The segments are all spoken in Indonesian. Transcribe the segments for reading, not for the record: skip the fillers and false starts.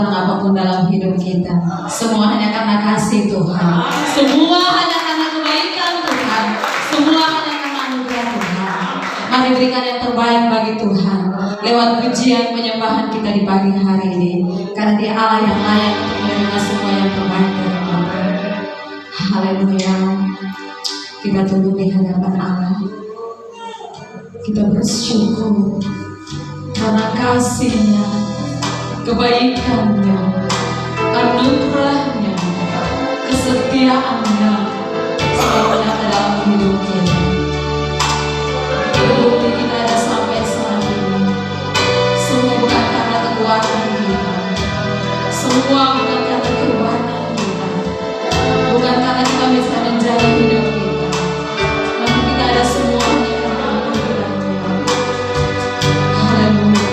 kurang apapun dalam hidup kita. Semua hanya karena kasih Tuhan. Semua hanya karena kebaikan Tuhan. Semua hanya karena anugerah Tuhan. Mari berikan yang terbaik bagi Tuhan lewat pujian penyembahan kita di pagi hari ini. Karena Dia Allah yang layak untuk menerima semua yang terbaik dari kita. Haleluya. Kita tunduk di hadapan Allah. Kita bersyukur karena kasih-Nya, kebaikan-Nya, anugerah-Nya, kesetiaan-Nya selalu ada dalam hidup kita. Terbukti kita ada sampai saat ini. Semua bukan karena kekuatan kita, semua bukan karena kehebatan kita, bukan karena kita bisa menjalani hidup kita, namun kita ada semuanya karena anugerah-Nya. Haleluya.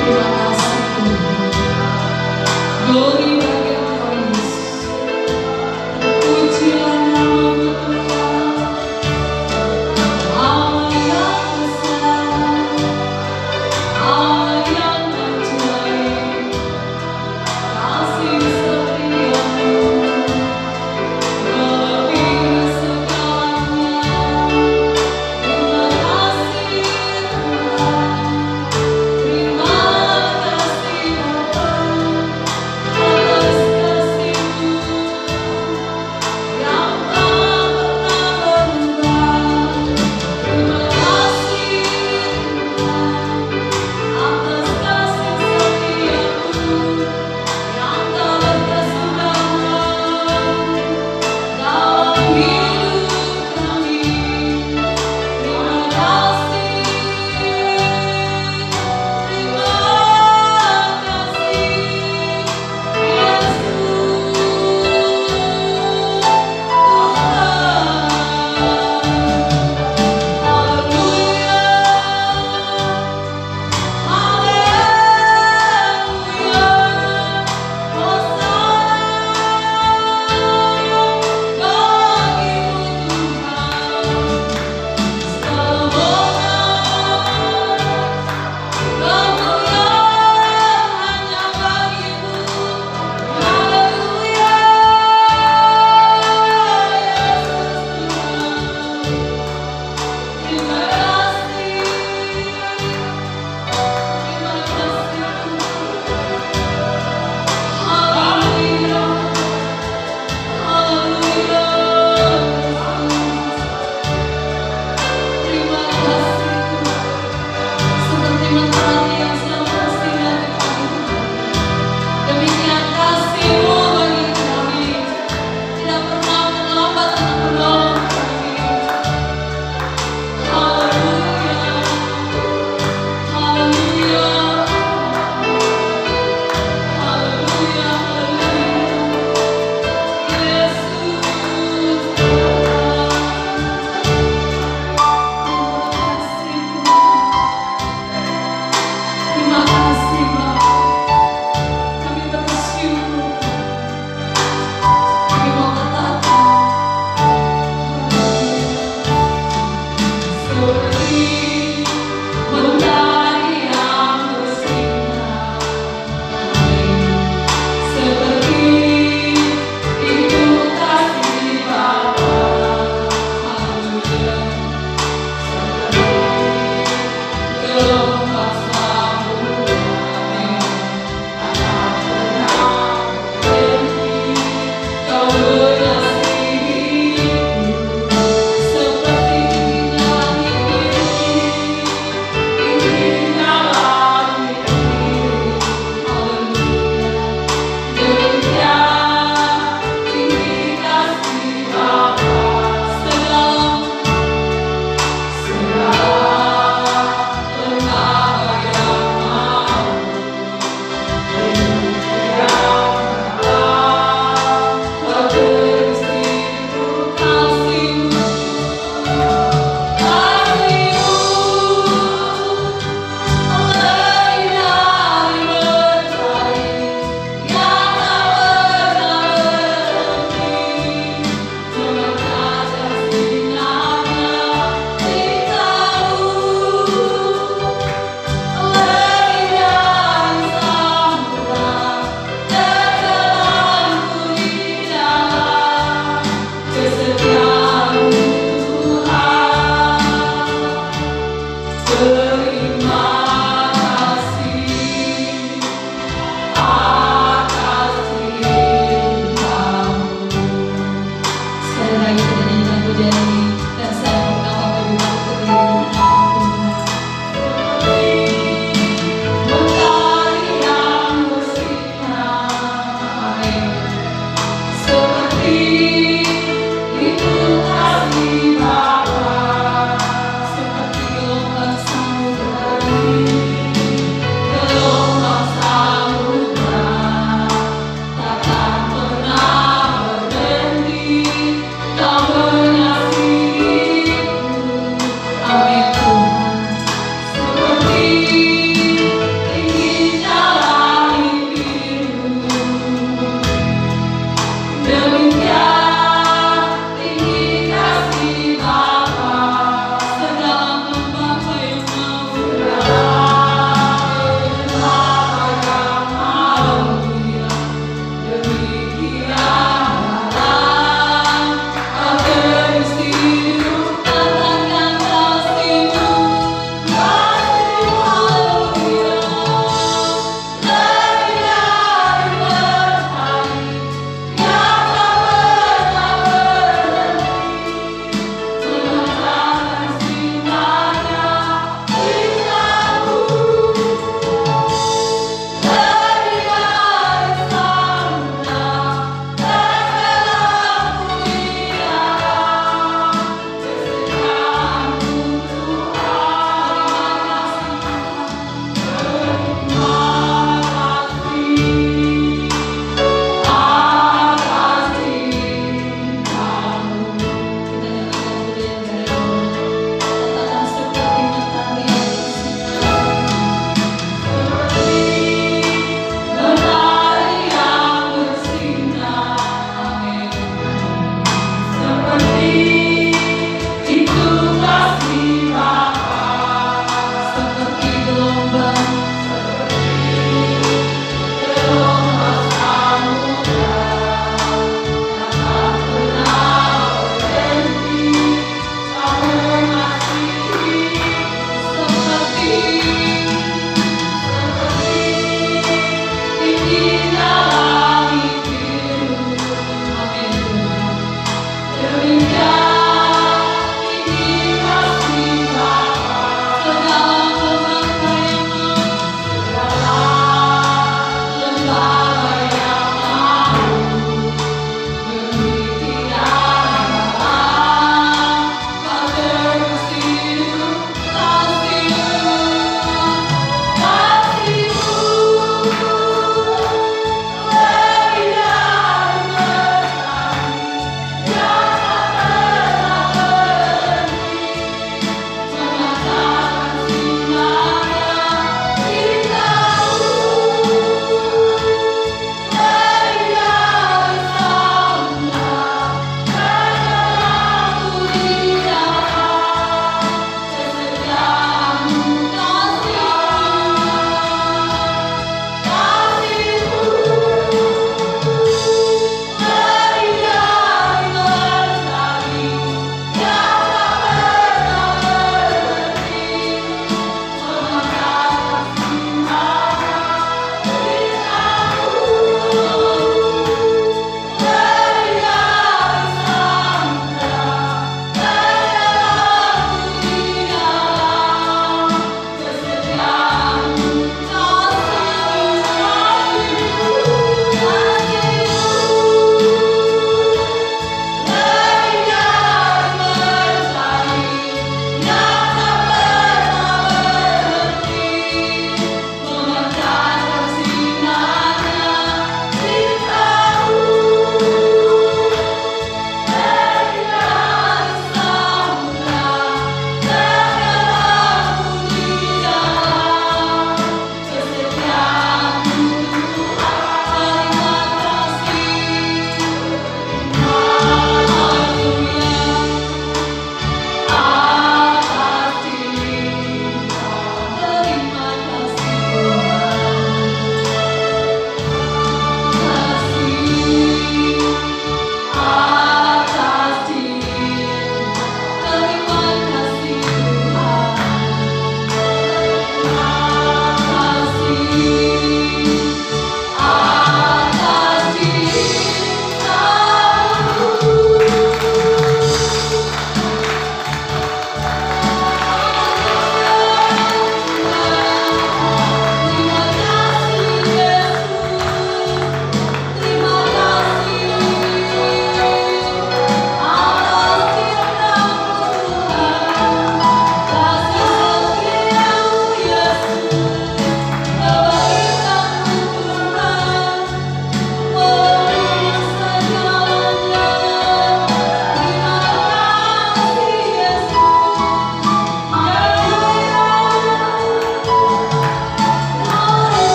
Terima kasih Tuhan. Glory bagi Engkau Yesus. Pujilah nama-Mu Tuhan. Allah yang besar, Allah yang ajaib, kasih setia-Mu melebihi segalanya. Terima kasih Tuhan, terima kasih Bapa.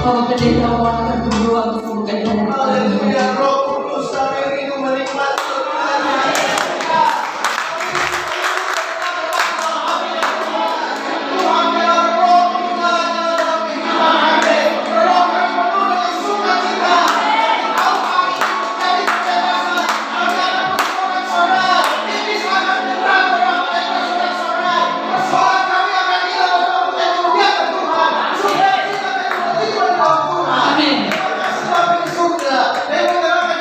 Bapak Pendeta mohon akan berdoa untuk membukakan hati kami. Haleluya, Roh Kudus kami rindu menikmati. Amin. Dia menyerahkan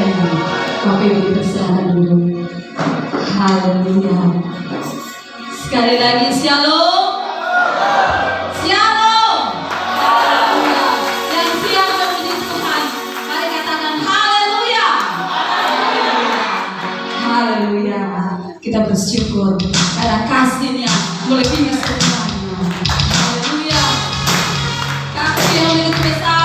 Bapak Ibu dipersilakan dulu. Haleluya. Sekali lagi shalom. Shalom. Haleluya. Yang siap memuji Tuhan, mari katakan haleluya. Haleluya. Kita bersyukur karena kasih-Nya melebihi semuanya. Haleluya. Kasih yang begitu besar.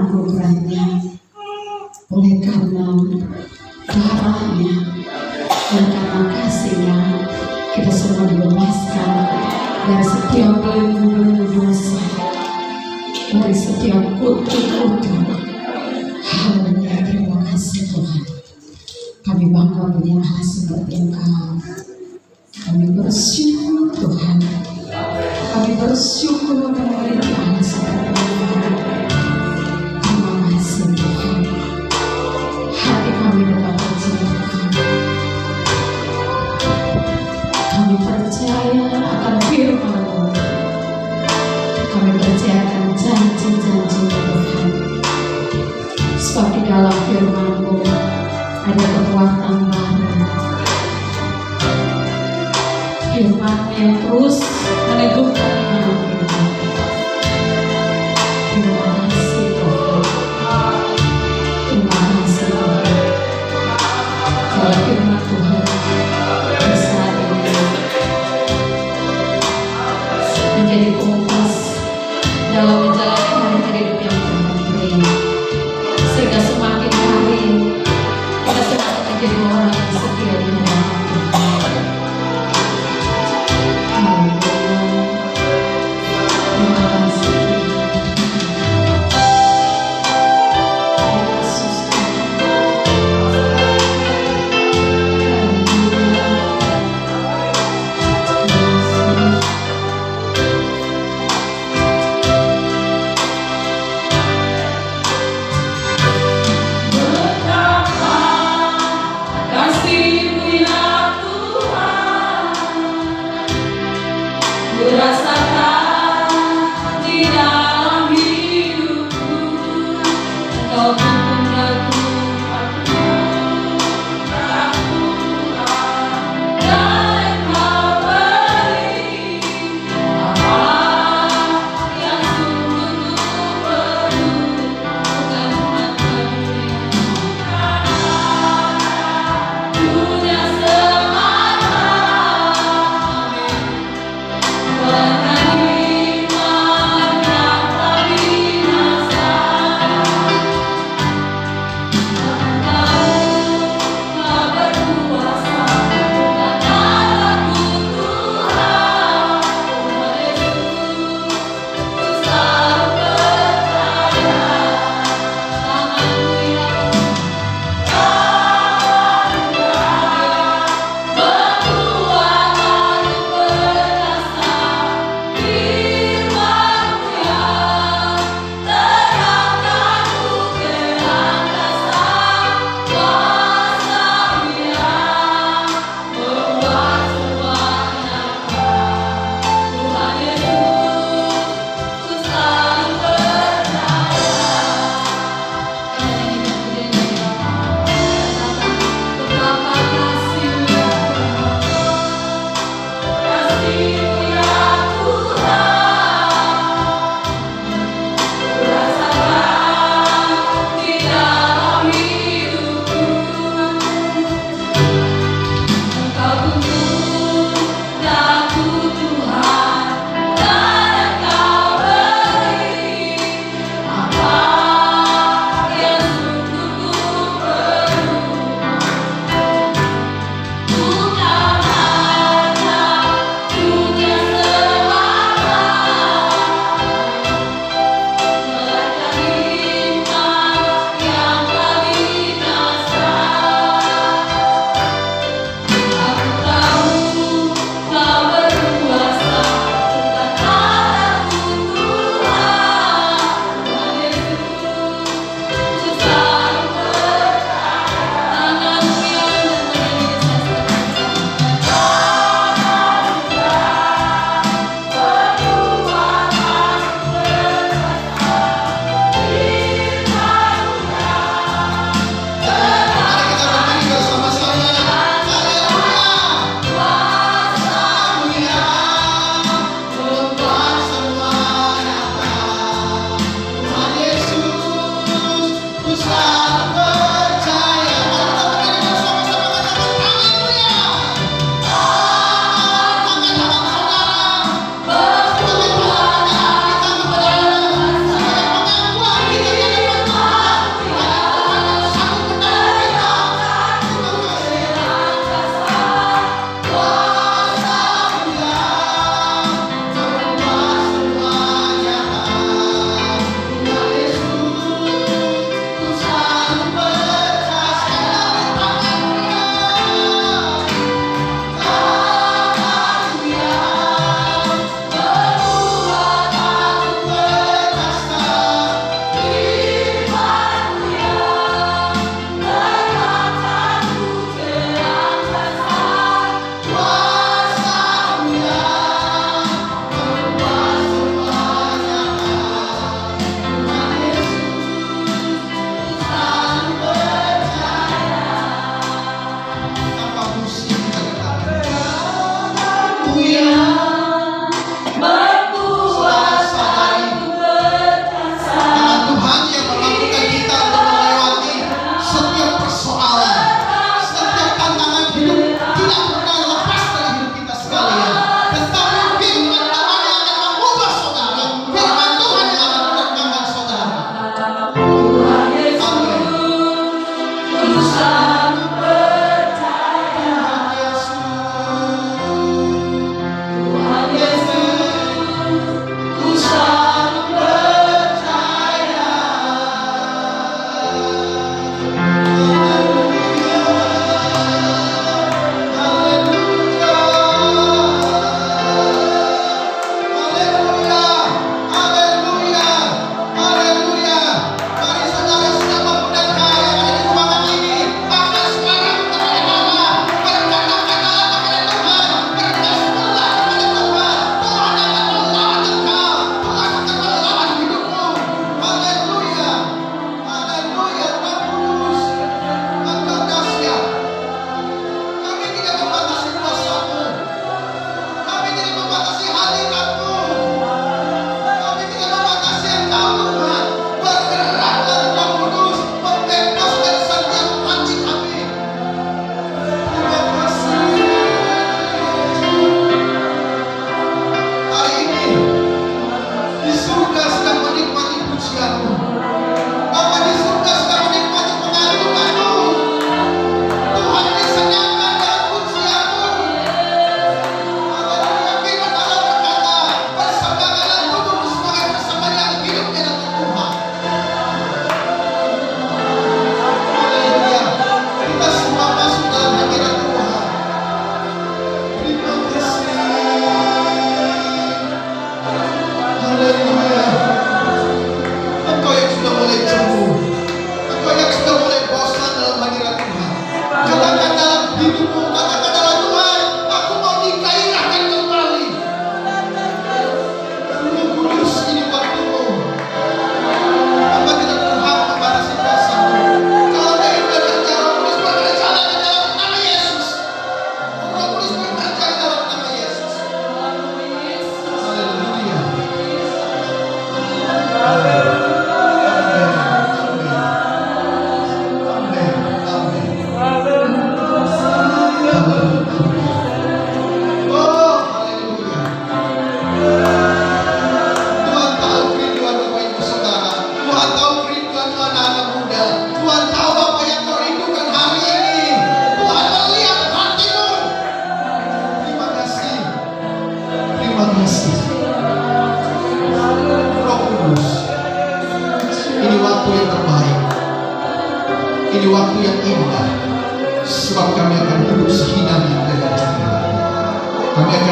anugerahnya, oleh karena darahnya dan karena kasihnya kita semua dibebaskan dari setiap belenggu-belenggu dosa, dari setiap kutuk-kutuk. Haleluya, terima kasih Tuhan. Kami bangga punya Allah seperti Engkau. Kami bersyukur Tuhan. Kami bersyukur memiliki Allah seperti Engkau. Terima kasih Tuhan. Hati kami tetap bercinta. Kami percaya akan firman-Mu. Kami percaya akan janji-janji Tuhan. Sebab di dalam firman-Mu ada kekuatan baru. Firman yang terus meneguhkan iman kita.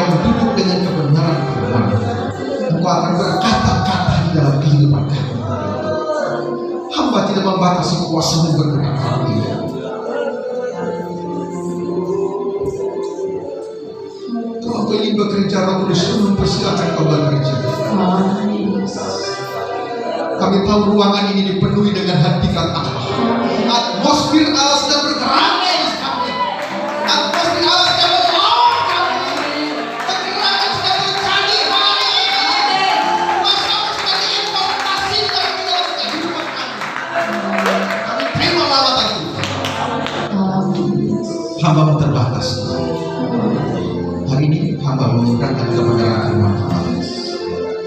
yang duduk dengan kebenaran firman. Engkau akan berkata-kata di dalam kehidupan kami. Hamba tidak membatasi kuasa-Mu bergerak kami. Tuhan, Kau ingin bekerja, Roh Kudus, mempersilakan Kau bekerja. Kami tahu ruangan ini dipenuhi dengan hadirat Allah. Atmosfer Allah sedang bergerak di atas kami. Atmosfer Allah sedang menolong kami. Pergerakan sedang terjadi hari ini. Masalah sedang diimplementasikan di dalam kehidupan kami. Kami terima lawatan Tuhan. Hamba-Mu terbatas. Hari ini hamba mengundangkan kebenaran firman Allah.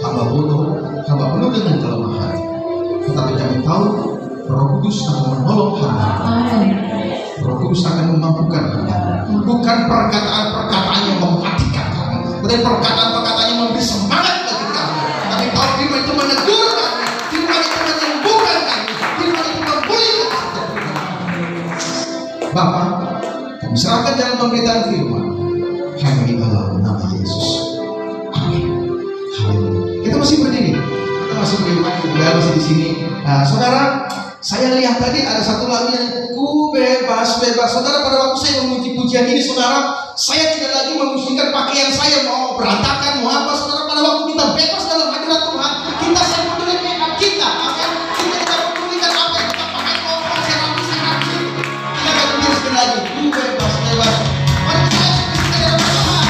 Hamba penuh dengan kelemahan. Tetapi kami tahu Roh Kudus akan menolong hamba. Roh Kudus akan memampukan hamba. Bukan perkataan-perkataan yang mematikan kami, tetapi perkataan-perkataan yang memberi semangat bagi kami. Kami tahu firman itu menegur kami, firman itu menyembuhkan kami, firman itu memulihkan kami. Bapa, kami serahkan dalam pemberitaan firman hanya di dalam nama Yesus. Amin. Haleluya. Kita masih berdiri. Kita masih masih di sini. Nah, saudara, saya lihat tadi ada satu lagu yang ku bebas. Saudara, pada waktu saya memuji pujian ini, saudara, saya tidak lagi memujikan pakaian saya mau berantakan, mau apa. Saudara, pada waktu kita bebas dalam hadirat Tuhan, kita saya peduli makeup kita. Amin. Kita tidak pedulikan apa yang kita pakai, mau saya rapi. Kita akan berdiri sekali lagi. Ku bebas. Mari kita eksekusi dalam Tuhan.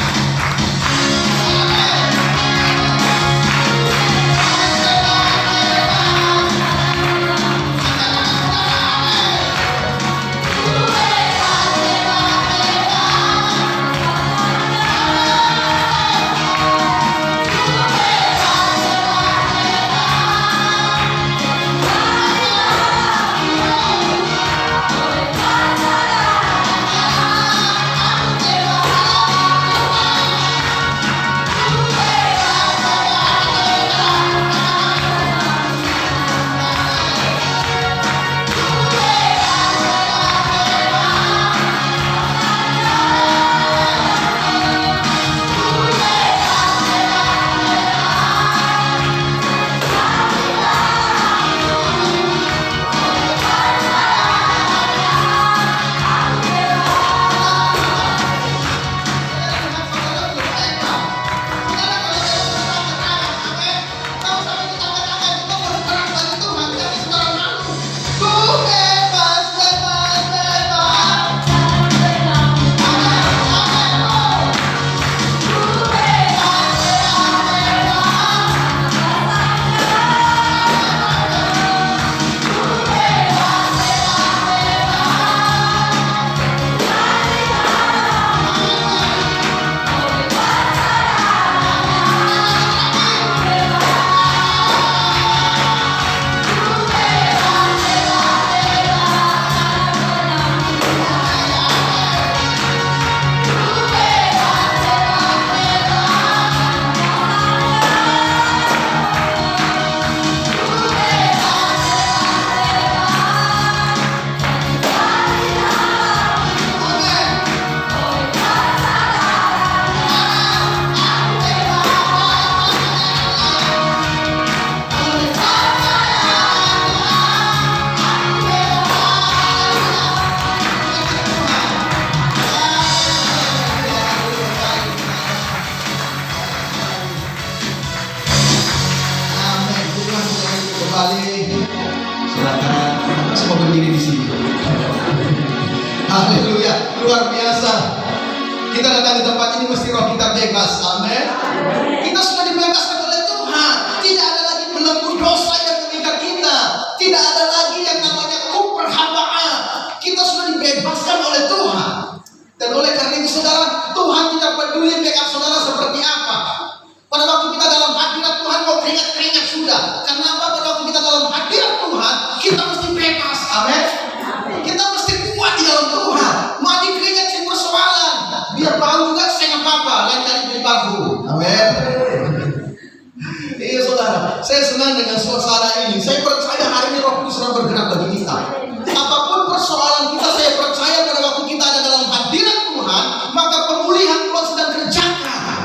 Silakan semua berdiri di sini. Haleluya, luar biasa. Kita datang di tempat ini mesti roh kita bebas. Amin. Kita sudah dibebaskan oleh Tuhan. Tidak ada lagi belenggu dosa yang mengikat kita. Tidak ada lagi yang namanya perhambaan. Kita sudah dibebaskan oleh Tuhan. Dan oleh karena itu saudara, Tuhan tidak peduli backup saudara seperti apa. Pada waktu kita dalam hadirat Tuhan mau keringat-keringat sudah. Karena apa? Pada waktu kita dalam hadirat Tuhan, kita mesti bebas. Amin. Kita mesti kuat di dalam Tuhan. Mati keringat sih persoalan. Biar bau juga saya nggak apa-apa. Lain kali beli baru. Amin. Iya saudara, saya senang dengan suasana ini. Saya percaya hari ini Roh Kudus sedang bergerak bagi kita. Apapun persoalan kita, saya percaya pada waktu kita ada dalam hadirat Tuhan, maka pemulihan Tuhan sedang kerjakan.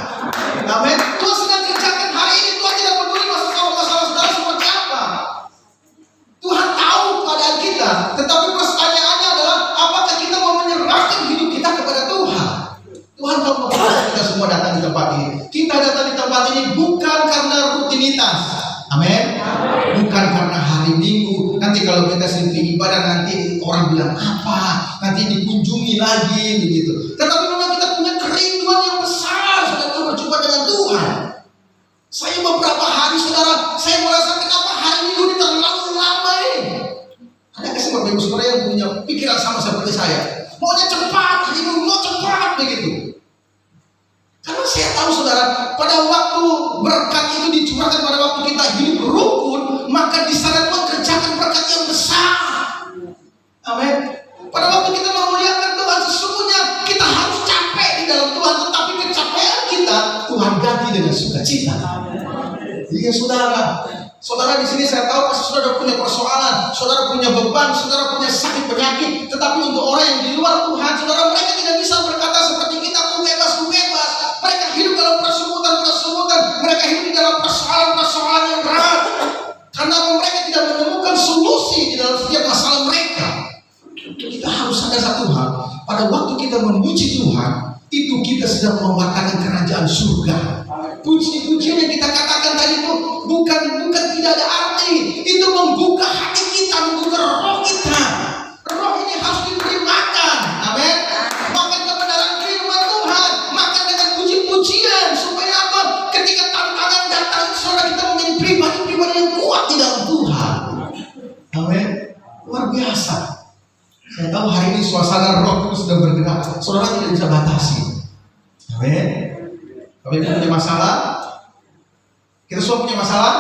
tempat ini. Kita datang di tempat ini bukan karena rutinitas. Amin. Bukan karena hari Minggu. Nanti kalau kita selesai ibadah nanti orang bilang apa? Nanti dikunjungi lagi begitu. Tetapi memang kita punya kerinduan yang besar saudara berjumpa dengan Tuhan. Saya beberapa hari saudara, saya merasa kenapa hari Minggu ini terlalu lama ini. Ada sih Bapak Ibu Saudara yang punya pikiran sama seperti saya? Maunya cepat, hari Minggu mau cepat begitu. Karena saya tahu saudara, pada waktu berkat itu dicurahkan pada waktu kita hidup rukun, maka di sana Tuhan kerjakan berkat yang besar. Amin. Pada waktu kita memuliakan Tuhan, sesungguhnya kita harus capek di dalam Tuhan, tetapi kecapean kita Tuhan ganti dengan sukacita. Iya saudara. Saudara di sini saya tahu pasti saudara punya persoalan, saudara punya beban, saudara punya sakit penyakit. Tetapi untuk orang yang di luar Tuhan, saudara mereka tidak bisa berkata seperti kita, ku bebas. Mereka hidup dalam persemutan, mereka hidup di dalam persoalan yang berat. Karena mereka tidak menemukan solusi di dalam setiap masalah mereka. Kita harus sadar satu hal, pada waktu kita memuji Tuhan, itu kita sedang mewartakan kerajaan surga. Puji-pujian yang kita katakan tadi itu bukan tidak ada arti. Itu membuka hati kita, membuka roh kita. Roh ini harus diberi makan. Amin. Makan kebenaran firman Tuhan, makan dengan puji-pujian supaya apa? Ketika tantangan datang, saudara kita menjadi pribadi-pribadi yang kuat di dalam Tuhan. Amin. Luar biasa. Saya tahu hari ini suasana roh itu sudah bergerak. Saudara tidak bisa batasi. Amin. Kalau ibu punya masalah, kita semua punya masalah.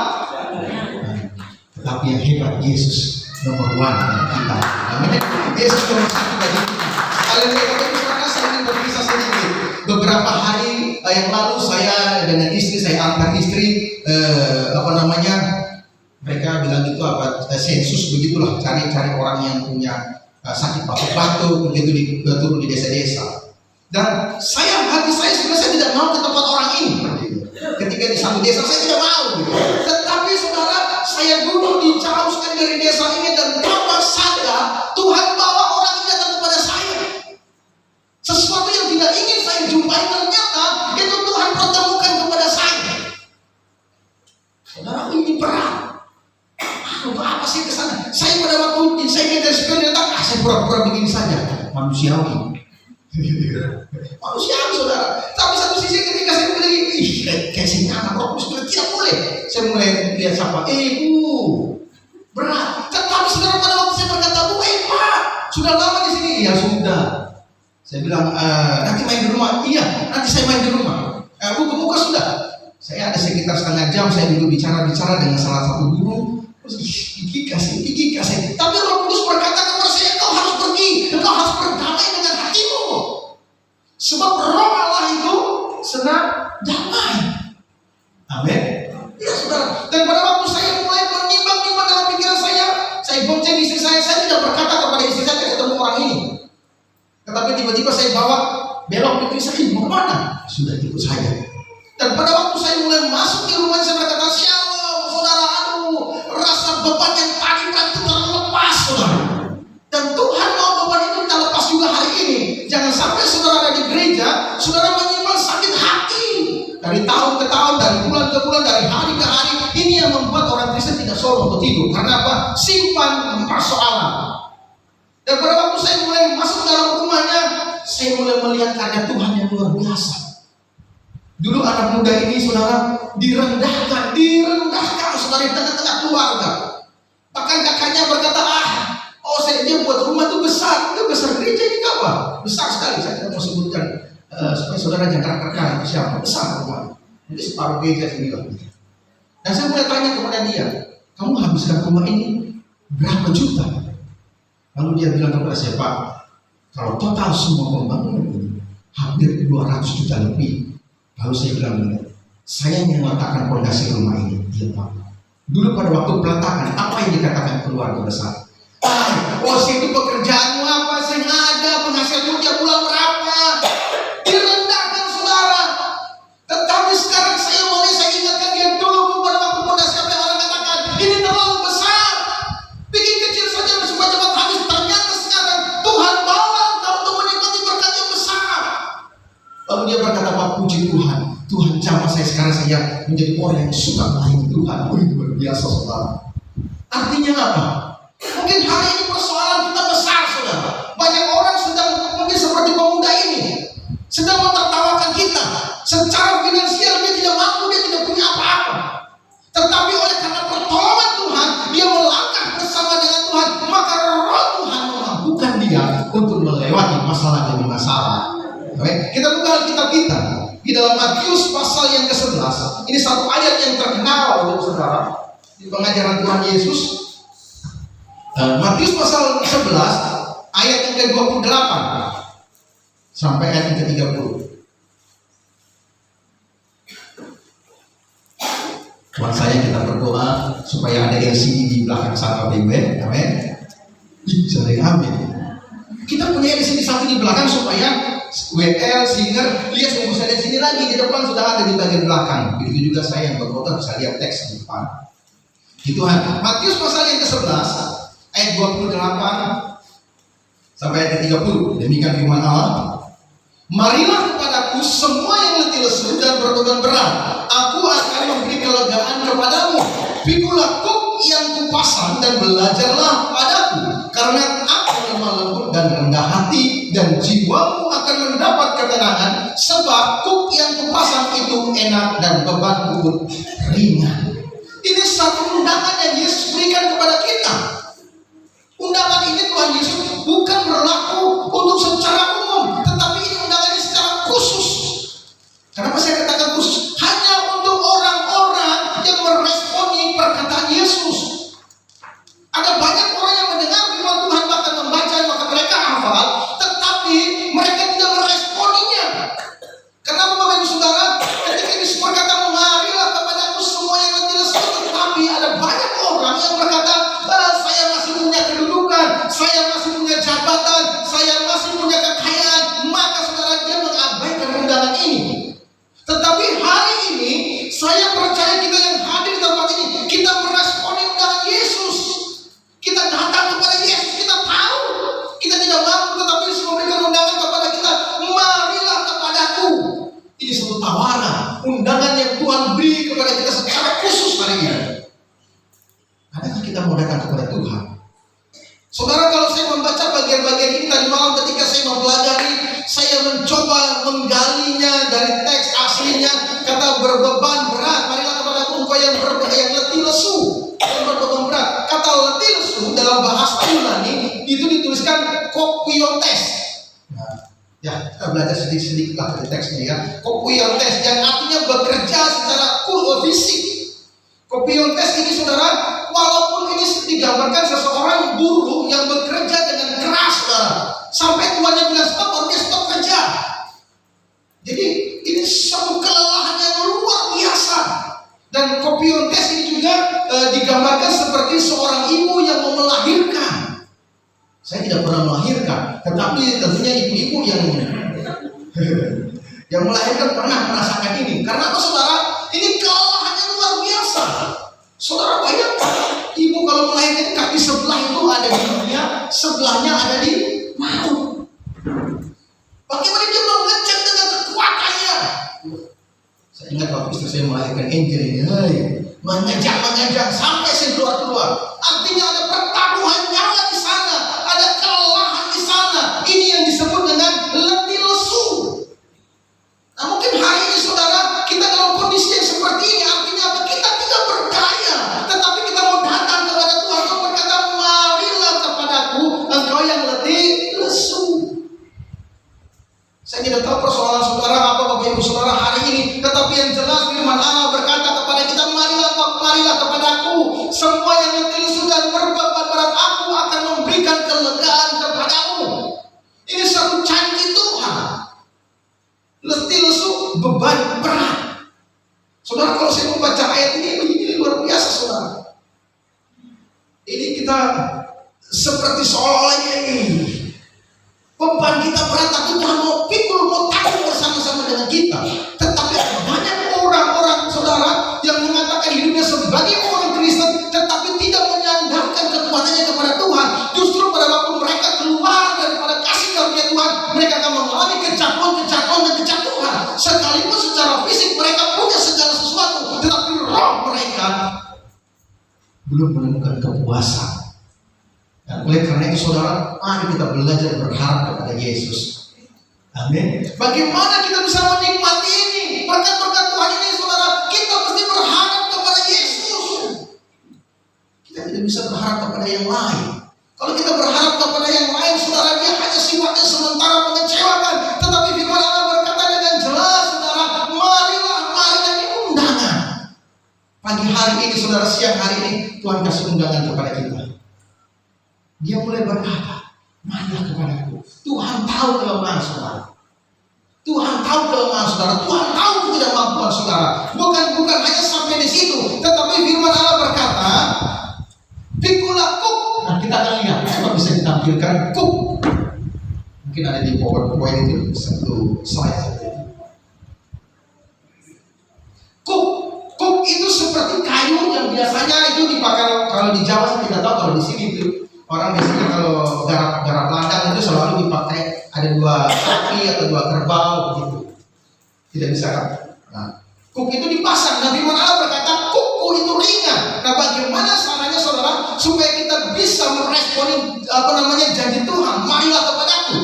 Tetapi yang hebat Yesus nomor 1 bagi kita. Amin. Yesus nomor 1 bagi kita. Haleluya. Karena saya ingin berpisah sedikit. Beberapa hari yang lalu saya dengan istri, saya antar istri mereka bilang itu sensus begitulah, cari orang yang punya sakit batuk-batuk begitu turun di desa-desa. Dan hati saya sebenarnya saya tidak mau ke tempat orang ini. Ketika di satu desa saya tidak mau. Tetapi saudara, saya duduk di jauh sekali dari desa ini dan tanpa sadar Tuhan bawa orang ini datang kepada saya. Sesuatu yang tidak ingin saya jumpai ternyata itu Tuhan pertemukan kepada saya. Saudara, ini berat. Apa sih kesana? Saya pada waktu saya dari sepeda datang, saya pura-pura begini saja, manusiawi. Manusiawi saudara. Tapi satu sisi ketika saya mulai kayak si anak roh kudus tidak boleh. Saya mulai lihat siapa, berat. Tetapi saudara pada waktu saya berkata, Pak, sudah lama di sini. Ya sudah. Saya bilang, nanti main di rumah. Iya, nanti saya main di rumah. Buka sudah. Saya ada sekitar setengah jam saya duduk bicara dengan salah satu guru. Terus gigi kasih. Tapi Roh Kudus berkata kepada saya, engkau harus pergi, engkau harus berdamai dengan hatimu. Sebab Roh Allah itu senang damai. Amin. Ya saudara. Dan pada waktu saya mulai menimbang dalam pikiran saya bonceng istri saya tidak berkata kepada istri saya ketemu orang ini. Tetapi tiba-tiba saya bawa belok ke istri saya, mau kemana? Sudah ikut saya. Dan pada waktu saya mulai masuk di rumah, saya berkata, Shalom saudara, rasa beban yang tadi itu terlepas saudara. Dan Tuhan mau beban itu kita lepas juga hari ini. Jangan sampai saudara ada di gereja, saudara menyimpan sakit hati. Dari tahun ke tahun, dari bulan ke bulan, dari hari ke hari. Ini yang membuat orang Kristen tidak selalu untuk tidur. Karena apa? Simpan persoalan. Dan pada waktu saya mulai masuk dalam rumahnya, saya mulai melihat karya Tuhan yang luar biasa. Dulu anak muda ini saudara direndahkan saudara di tengah-tengah keluarga. Bahkan kakaknya berkata, dia buat rumah itu besar. Itu besar gereja ini apa? Besar sekali. Saya tidak mau sebutkan supaya saudara jangan terkenal itu siapa. Besar rumah. Ini separuh gereja sini lah. Dan saya mulai tanya kepada dia, kamu habiskan rumah ini berapa juta? Lalu dia bilang kepada saya, Pak, kalau total semua pembangunan ini hampir 200 juta lebih. Lalu saya bilang, saya yang meletakkan fondasi rumah ini. Iya Pak. Dulu pada waktu peletakan, apa yang dikatakan keluarga besar? Itu pekerjaanmu apa? Saya ada penghasilanmu tiap bulan berapa? Direndahkan saudara. Tetapi sekarang saya ingatkan dia dulu pada waktu fondasi apa yang orang katakan ini terlalu besar. Bikin kecil saja supaya cepat habis. Ternyata sekarang Tuhan bawa engkau untuk menikmati berkat yang besar. Lalu dia berkata, "Pak, puji Tuhan. Tuhan jamah saya sekarang, saya menjadi orang yang suka melayani Tuhan." Luar biasa, saudara. Artinya apa? Mungkin hari ini persoalan kita besar, saudara. Banyak orang sedang mungkin seperti pemuda ini, sedang menertawakan kita. Secara finansial dia tidak mampu, dia tidak punya apa-apa. Tetapi oleh karena pertolongan Tuhan, dia melangkah bersama dengan Tuhan, maka Roh Tuhan memampukan dia untuk melewati masalah demi masalah. Oke? Kita buka Alkitab kita di dalam Matius pasal yang ke-11. Ini satu ayat yang terkenal untuk saudara di pengajaran Tuhan Yesus. Matius pasal 11 ayat yang ke-28 sampai ayat yang ke-30. Buat saya kita berdoa supaya ada LCD di belakang sana, Amin. Jangan ambil. Kita punya di sini satu di belakang supaya WL, singer, lihat yang bisa lihat sini lagi di depan sudah ada di bagian belakang. Begitu juga saya yang berkhotbah bisa lihat teks di depan. Di Tuhan. Matius pasal yang ke-11 ayat 28 sampai ayat ke-30. Demikian firman Allah. "Marilah kepadaku semua yang letih lesu dan berbeban berat, aku akan memberi kelegaan kepadamu. Pikulah kuk yang kupasang dan belajarlah padaku, karena aku lemah lembut dan rendah hati, dan jiwamu akan mendapat ketenangan, sebab kuk yang kupasang itu enak dan bebanku pun ringan." Ini satu undangan yang Yesus berikan kepada kita. Undangan ini Tuhan Yesus bukan berlaku untuk secara umum, tetapi ini undangannya secara khusus. Kenapa saya katakan khusus? Hanya untuk orang-orang yang meresponi perkataan Yesus. Ada banyak orang yang mendengar firman Tuhan, bahkan membaca, maka mereka hafal, tetapi mereka tidak meresponinya. Kenapa Bapak Ibu Saudara? Ketika Yesus berkata, "Marilah kepadaku semua yang letih lesu," tetapi ada banyak orang yang berkata, "Saya masih punya kedudukan, saya masih punya jabatan, saya masih punya kekayaan," maka saudara dia mengabaikan undangan ini. Tetapi hari ini saya percaya kita yang hadir di tempat ini, kita meresponi undangan Yesus. Kita datang kepada Yesus, kita tahu kita tidak mampu, tetapi Yesus memberikan undangan kepada kita, "Marilah kepadaku." Ini suatu tawaran, undangan yang Tuhan beri kepada kita secara khusus hari ini. Adakah kita mau datang kepada Tuhan? Saudara, kalau saya membaca bagian-bagian ini tadi malam ketika saya mempelajari, saya mencoba menggalinya dari teks aslinya. Kata berbeban berat, "Marilah kepadaku engkau yang letih lesu dan berbeban berat." Kata letih lesu dalam bahasa Yunani itu dituliskan kopiontes. Ya, kita belajar sedikit-sedikit lah dari teksnya ya. Kopiontes yang artinya bekerja secara fisik. Kopiontes ini saudara, walaupun ini digambarkan seseorang buruh yang bekerja dengan keras, saudara, sampai tuannya bilang stop, dia stop kerja. Jadi ini satu kelelahan yang luar biasa. Dan kopiontes ini juga digambarkan seperti seorang ibu yang mau melahirkan. Saya tidak pernah melahirkan, tetapi tentunya ibu-ibu yang melahirkan pernah merasakan ini. Karena apa saudara? Ini kelelahan yang luar biasa. Saudara bayangkan, ibu kalau melahirkan kaki sebelah itu ada di dunia, sebelahnya ada di maut. Bagaimana dia mengejar dengan kekuatannya? Saya ingat waktu istri saya melahirkan Angel ini, mengejar sampai saya keluar. Artinya ada pertaruhan nyawa di sana, ada kelelahan di sana. Ini yang disebut dengan letih lesu. Nah, mungkin hari ini saudara, kita dalam kondisi yang seperti ini, artinya apa? Kita tidak berdaya, tetapi kita mau datang kepada Tuhan. Tuhan berkata, "Marilah kepadaku engkau yang letih lesu." Saya tidak tahu persoalan saudara apa, Bapak Ibu Saudara hari ini, tetapi yang jelas firman Allah berkata kepada kita, marilah kepadaku semua yang letih lesu dan berbeban berat, aku akan memberikan kelegaan kepadamu. Ini satu janji Tuhan. Letih lesu, beban berat. Saudara, kalau saya membaca ayat ini luar biasa saudara. Ini kita seperti seolah-olahnya ini beban kita berat, tapi Tuhan mau pikul, mau takut bersama-sama dengan kita. Tetapi ada banyak orang-orang saudara yang mengatakan belum menemukan kepuasan. Dan oleh karena itu saudara, mari kita belajar berharap kepada Yesus. Amin. Bagaimana kita bisa menikmati ini? Berkat-berkat Tuhan ini saudara, kita mesti berharap kepada Yesus. Kita tidak bisa berharap kepada yang lain. Kalau kita berharap kepada yang lain, saudara, dia hanya sifatnya sementara mengecewakan. Tetapi firman Allah berkata dengan jelas, saudara, marilah ini undangan. Pagi hari ini, saudara, siang hari ini, Tuhan kasih undangan kepada kita. Dia mulai berkata, marilah kepadaku. Tuhan tahu kelemahan saudara. Tuhan tahu kelemahan saudara. Tuhan tahu ketidakmampuan saudara. Bukan hanya sampai di situ, tetapi firman Allah berkata, pikulah kuk. Nah, kita akan lihat coba bisa ditampilkan kuk. Mungkin ada di PowerPoint itu satu slide saja. Kuk itu seperti kayu yang biasanya itu dipakai, kalau di Jawa saya tidak tahu, kalau di sini itu orang biasanya kalau garap ladang itu selalu dipakai ada 2 sapi atau 2 kerbau begitu. Tidak bisa kan? Nah, kuk itu dipasang. Nabi Muhammad berkata kuk itu ringan. Nah, bagaimana caranya saudara supaya kita bisa meresponi janji Tuhan? Marilah kepadaku.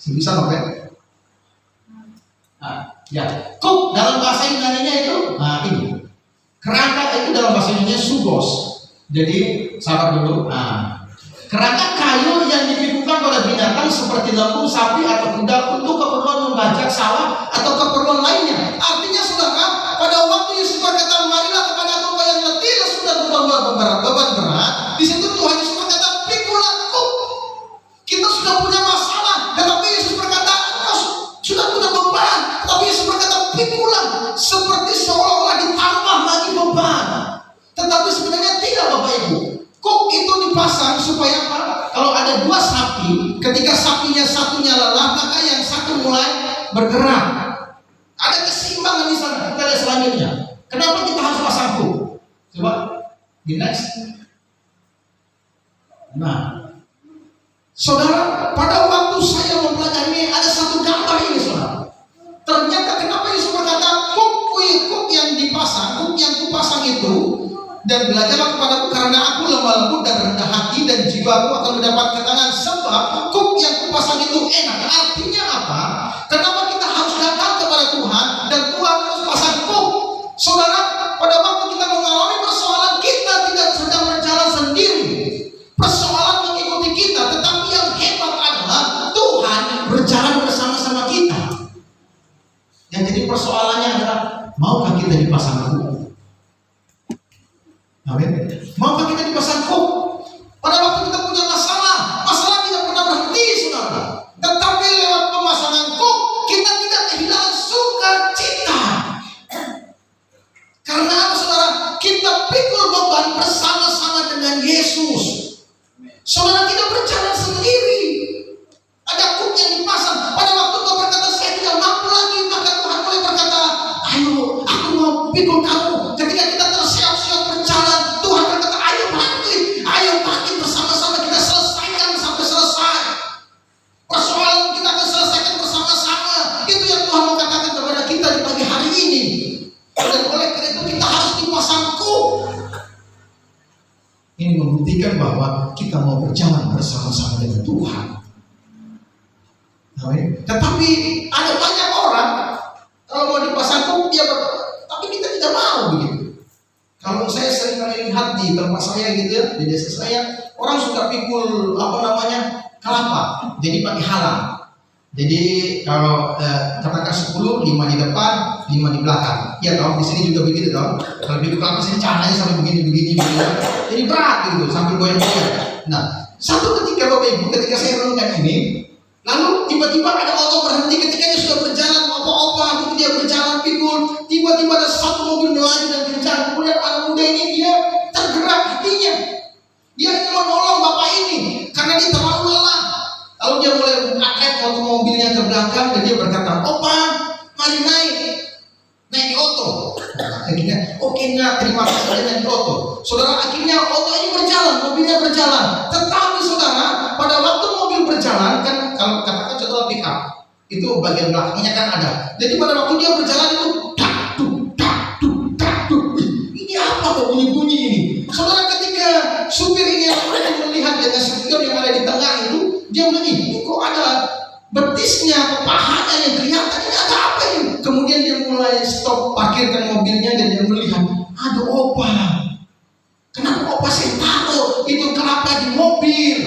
Bisa kan? Nah, ya, kuk dalam bahasa Yunani-nya itu, ini. Kerangka itu dalam bahasa Yunani sugos. Jadi sabar dulu. Kerangka kayu yang dipikukan oleh binatang seperti lembu, sapi atau kuda untuk keperluan membajak sawah atau keperluan lainnya. Artinya saudara, pada waktu Yesus berkata, marilah kepada aku yang letih dan sudah beban berat. Di situ Tuhan Yesus berkata, pikulah kuk. Kita sudah punya masalah, tetapi Yesus berkata, engkau sudah punya beban. Tetapi Yesus berkata, pikulah, seperti seolah-olah ditambah lagi beban. Tetapi sebenarnya tidak, Bapak Ibu. Kuk itu dipasang supaya apa? Kalau ada 2 sapi, ketika sapinya satunya lelah, maka yang satu mulai bergerak. Ada keseimbangan di sana. Kita lihat selanjutnya. Kenapa kita harus pasang kuk? Coba di next. Nah, saudara, pada waktu saya mempelajari ini ada satu gambar ini, saudara. Ternyata kenapa Yesus berkata kuk yang dipasang, kuk yang kupasang itu, dan belajarlah kepadaku karena aku lemah lembut dan rendah hati, dan jiwaku akan mendapat ketenangan, sebab kuk yang kupasang itu enak. Artinya apa? Kenapa kita harus datang kepada Tuhan dan Tuhan harus pasang kuk? Saudara, pada waktu kita mengalami persoalan, kita tidak sedang berjalan sendiri. Persoalan mengikuti kita, tetapi yang hebat adalah Tuhan berjalan bersama-sama kita. Yang jadi persoalannya adalah, maukah kita dipasang kuk? Amin. Maukah kita dipasang kuk? Pada waktu kita punya masalah tidak pernah berhenti, saudara. Tetapi lewat pemasangan kuk, kita tidak kehilangan sukacita. Karena apa, saudara? Kita pikul beban bersama-sama dengan Yesus. Saudara tidak berjalan sendiri. Ada kuk yang dipasang. Pada waktu kau berkata, saya tidak mampu lagi, maka Tuhan mulai berkata, ayo, aku mau pikul kamu. Ketika kita tersiap-siap berjalan, Tuhan berkata, ayo bangkit bersama-sama, kita selesaikan sampai selesai. Persoalan kita akan selesaikan bersama-sama. Itu yang Tuhan mau katakan kepada kita di pagi hari ini. Dan oleh karena itu kita harus dipasang kuk. Ini membuktikan bahwa kita mau berjalan bersama-sama dengan Tuhan. Tetapi ada banyak orang kalau mau dipasang kuk, tapi kita tidak mau begitu. Kalau saya sering melihat di tempat saya gitu ya, di desa saya, orang suka pikul kelapa, jadi pakai halang. Jadi kalau katakan 10, 5 di depan, 5 di belakang. Ya toh, di sini juga begitu toh. Kalau pikul kelapa sini caranya sampai begini. Jadi berat gitu, sambil goyang-goyang. Nah, satu ketika Bapak Ibu, ketika saya renungkan ini, lalu tiba-tiba ada oto berhenti ketika dia sudah berjalan, opa-opa, dia berjalan pikul, tiba-tiba ada satu mobil melaju dan kencang. Kemudian anak muda ini dia tergerak hatinya. Dia ingin menolong bapak ini karena dia terlalu lelah. Lalu dia mulai mengangkat mobilnya ke belakang dan dia berkata, opa, mari naik di oto. Akhirnya, oke, terima kasih, naik di oto. Saudara, akhirnya oto ini berjalan, mobilnya berjalan. Tetapi saudara, pada waktu mobil berjalan, kan kalau katakan contoh pick up, itu bagian belakangnya kan ada. Jadi pada waktu dia berjalan itu, ini apa kok bunyi-bunyi ini? kumisnya, ke pahanya yang kelihatan ini ada apa ini? Kemudian dia mulai stop, parkirkan mobilnya dan dia melihat, ada opa. Kenapa opa saya taruh itu kelapa di mobil?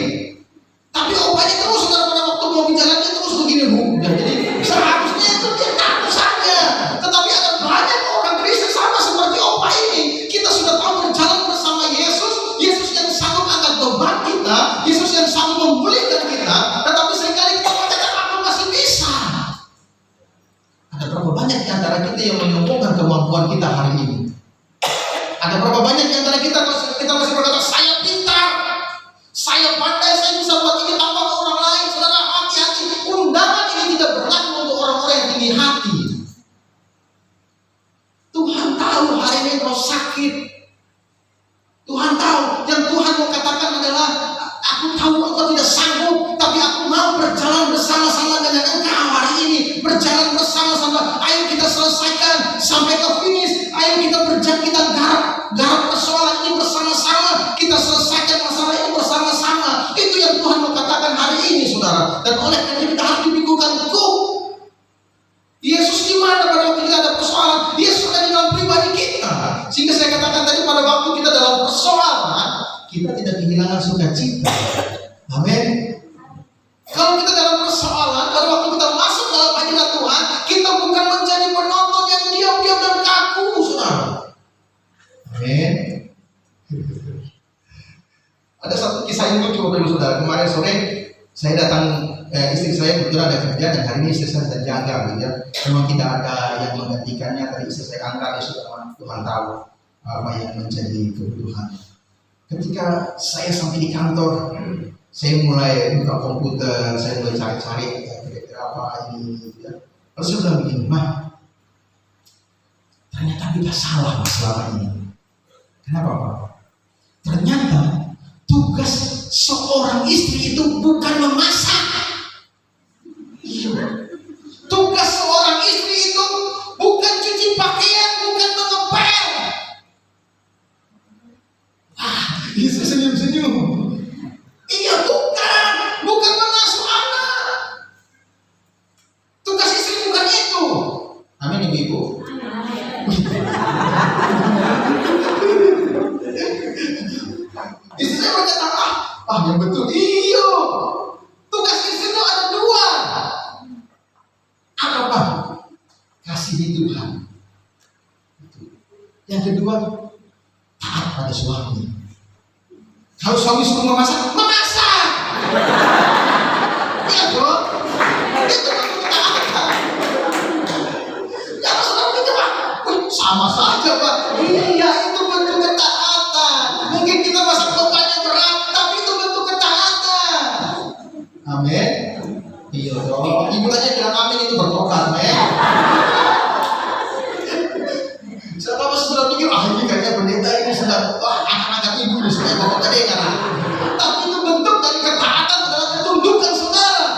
Tapi opanya terus pada waktu mobil jalannya terus begini udah. Jadi seharusnya itu dia taruh saja. Tetapi ada banyak orang Kristen sama seperti opa ini. Kita sudah tahu berjalan bersama Yesus, Yesus yang sanggup angkat beban kita, Yesus yang sanggup memulihkan kita. Tetapi seringkali kita berkata aku masih bisa. Ada berapa banyak di antara kita yang menyombongkan kemampuan kita hari ini? Ada berapa banyak di antara kita masih berkata saya pintar, saya pandai, saya bisa buat ini tanpa orang lain. Saudara, hati-hati. Undangan ini tidak berlaku untuk orang-orang yang tinggi hati. Tuhan tahu hari ini kau sakit. Tuhan tahu. Yang Tuhan mau katakan adalah, aku tahu engkau tidak sanggup, tapi aku mau berjalan bersama-sama dengan engkau hari ini. Berjalan bersama-sama. Ayo kita selesaikan sampai ke finish. Ayo kita kita garap persoalan ini bersama-sama. Kita selesaikan masalah ini bersama-sama. Itu yang Tuhan mau katakan hari ini, saudara. Dan oleh karena kita harus dibikukan kuk. Yesus di mana pada waktu kita ada persoalan? Yesus ada di dalam pribadi kita. Sehingga saya katakan tadi pada waktu kita dalam persoalan, kita tidak kehilangan sukacita. Amin. Kalau kita dalam persoalan, pada waktu kita masuk dalam hadirat Tuhan, kita bukan menjadi penonton yang diam-diam dan kaku, saudara. Amin. Ada satu kisah yang lucu, Bapak Ibu Saudara. Kemarin sore saya datang, istri saya kebetulan ada kerja dan hari ini istri saya sedang jaga, gitu ya. Memang tidak ada yang menggantikannya. Tadi istri saya angkat, ya sudah Tuhan tahu apa yang menjadi kebutuhan. Ketika saya sampai di kantor, saya mulai buka komputer, saya mulai cari-cari kira-kira apa ini, gitu ya. Lalu saya bilang begini, "Mah, ternyata kita salah selama ini." Kenapa, Pak? Ternyata tugas seorang istri itu bukan memasak. Tugas seorang istri itu bukan cuci pakaian, bukan mengepel. Istri senyum-senyum. Iya, bukan mengasuh anak. Tugas istri bukan itu. Amin, Ibu-ibu. Istri saya berkata, yang betul. Iya. Tugas istri itu ada dua. Apa, Pak? Kasihi Tuhan. Yang kedua, taat pada suami. Kalau suami suruh memasak, memasak. Iya dong. Itu bentuk ketaatan. Jangan saudara pikir, sama saja, Pak. Iya, itu bentuk ketaatan. Mungkin kita masak bebannya berat, tapi itu bentuk ketaatan. Amin. Iya dong. Ibu aja bilang amin, itu bertobat, men. Siapa sudah pikir, ini kayaknya pendeta ini sedang angkat-angkat ibu nih supaya bapak kedengar. Tapi itu bentuk dari ketaatan adalah ketundukan saudara.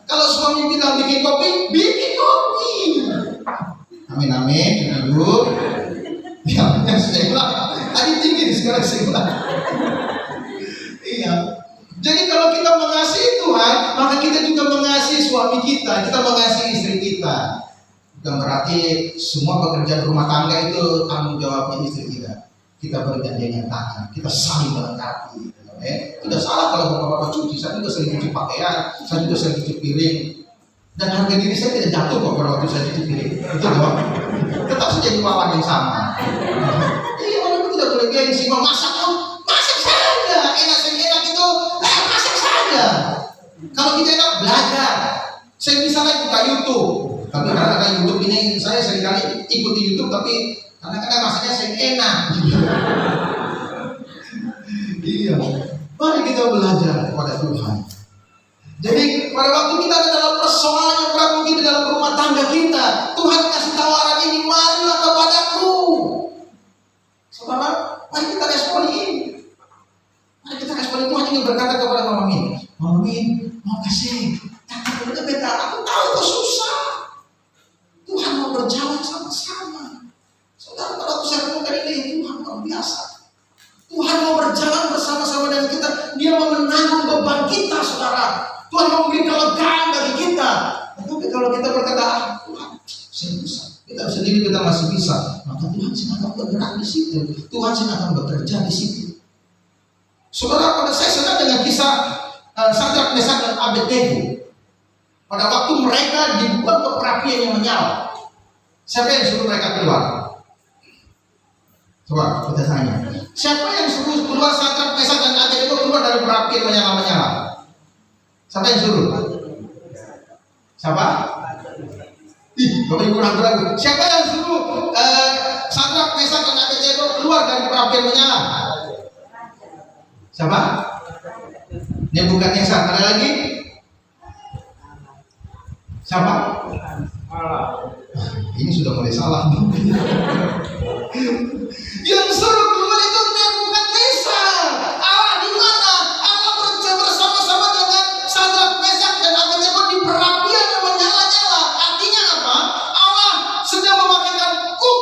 Kalau suami bilang bikin kopi, bikin kopi. Amin, amin, ibu. Ya, yang saya bilang, tadi tinggi sekarang saya bilang. Iya. Jadi kalau kita mengasihi Tuhan, maka kita juga mengasihi suami kita, kita mengasihi istri kita. Bukan berarti semua pekerjaan rumah tangga itu tanggung jawabnya istri kita. Kita bergandengan tangan, kita saling melengkapi. Tidak salah kalau bapak-bapak cuci, saya juga sering cuci pakaian, saya juga sering cuci piring. Dan harga diri saya tidak jatuh kok pada waktu saya cuci piring. Itu loh. Tetap saja di lawan yang sama. Iya, orang itu tidak boleh gengsi, mau masak saja. Enak itu, masak saja. Kalau kita enak belajar, saya misalnya buka YouTube. Tapi karena YouTube ini saya seringkali ikuti YouTube, tapi kadang-kadang rasanya saya enak. Iya, mari kita belajar kepada Tuhan. Jadi pada waktu kita ada dalam persoalan yang berat mungkin di dalam rumah tangga kita, Tuhan kasih tawaran ini, marilah kepadaku. Saudara, mari kita respon ini. Mari kita respon. Tuhan ingin berkata kepada Mama Min, Mama Min, mau kasih, tapi udah beda. Aku tahu itu susah. Tuhan mau berjalan sama-sama. Saudara, kalau aku saya renungkan ini, Tuhan luar biasa. Tuhan mau berjalan bersama-sama dengan kita. Dia mau menanggung beban kita, saudara. Tuhan mau memberi kelegaan bagi kita. berkata, "Ah, Tuhan, saya bisa. Kita sendiri kita masih bisa." Maka Tuhan sedang akan bergerak di situ. Tuhan sedang akan bekerja di situ. Saudara, pada saya senang dengan kisah Sadrak, Mesak, dan Abednego. Pada waktu mereka dibuat ke perapian yang menyala, siapa yang suruh mereka keluar? Coba kita tanya. Siapa yang suruh keluar Sadrak, Mesak, dan Abednego keluar dari perapian menyala-menyala? Siapa yang suruh? Siapa? Bapak Ibu ragu-ragu. Siapa yang suruh Sadrak, Mesak, dan Abednego keluar dari perapian menyala? Siapa? Nebukadnezar. Ada lagi? Siapa? Ini sudah mulai salah. Yang suruh keluar itu Nebukadnezar. Allah di mana? Allah bersama-sama dengan Sadrak, Mesak, dan Abednego di perapian yang menyala-nyala. Artinya apa? Allah sedang memakaikan kuk.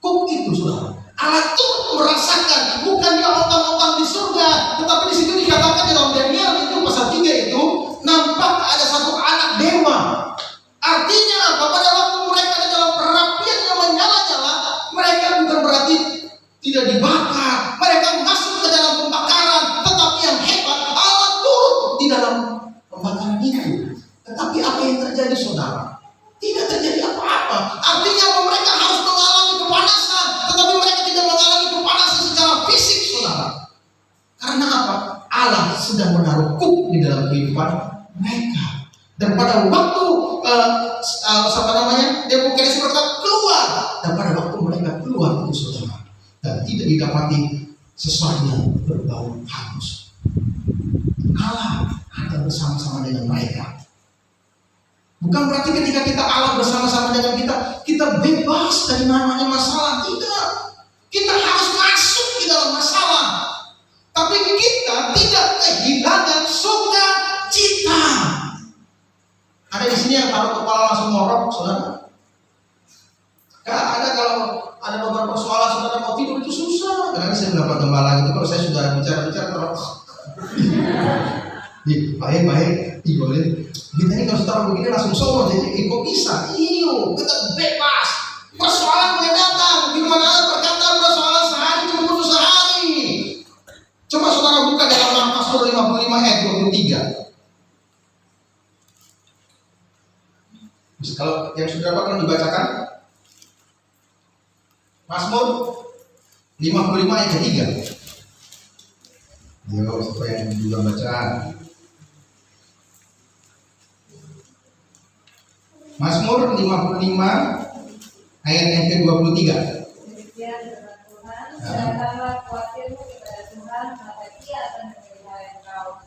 Kuk itu, saudara. Allah tuh merasakan, bukan dia otak-otak di surga, tetapi di situ dikatakan dalam Daniel itu pasal 3 itu nampak ada satu anak dewa. Artinya apa? Pada waktu mereka ada dalam perapian yang menyala-nyala, mereka bukan berarti tidak dibakar, mereka masuk ke dalam pembakaran, tetapi yang hebat Allah turut di dalam pembakaran itu. Tetapi apa yang terjadi, saudara? Tidak terjadi apa-apa. Artinya apa? Mereka harus mengalami kepanasan, tetapi mereka tidak mengalami kepanasan secara fisik, saudara. Karena apa? Allah sedang menaruh kuk di dalam kehidupan mereka. Dan pada waktu Nebukadnezar berkata keluar, dan pada waktu mereka keluar itu, saudara, dan tidak didapati sesuatu yang berbau hangus. Allah ada bersama-sama dengan mereka. Bukan berarti ketika kita Allah bersama-sama dengan kita bebas dari namanya masalah. Tidak. Kita harus masuk di dalam masalah. Tapi kita tidak kehilangan sukacita. Ada di sini yang taruh kepala langsung ngorok, saudara. Ada kalau ada beberapa persoalan saudara mau tidur itu susah. Karena saya mendapat gembala gitu, kalau saya sudah bicara terus. Baik, boleh. Kita ini kalau saudara begini langsung solo, jadi kok bisa? Iyo, kita bebas. Persoalan mulai datang. Di mana berkata persoalan sehari cuma butuh sehari. Coba saudara buka dalam Mazmur 55 ayat 23. Kalau yang sudah dapat dibacakan Mazmur 55 ayat 3. Yo, supaya yang juga bacaan. Mazmur 55 ayat yang ke-23. Demikian firman Tuhan, janganlah khawatirmu kepada Tuhan, maka Dia akan memelihara engkau.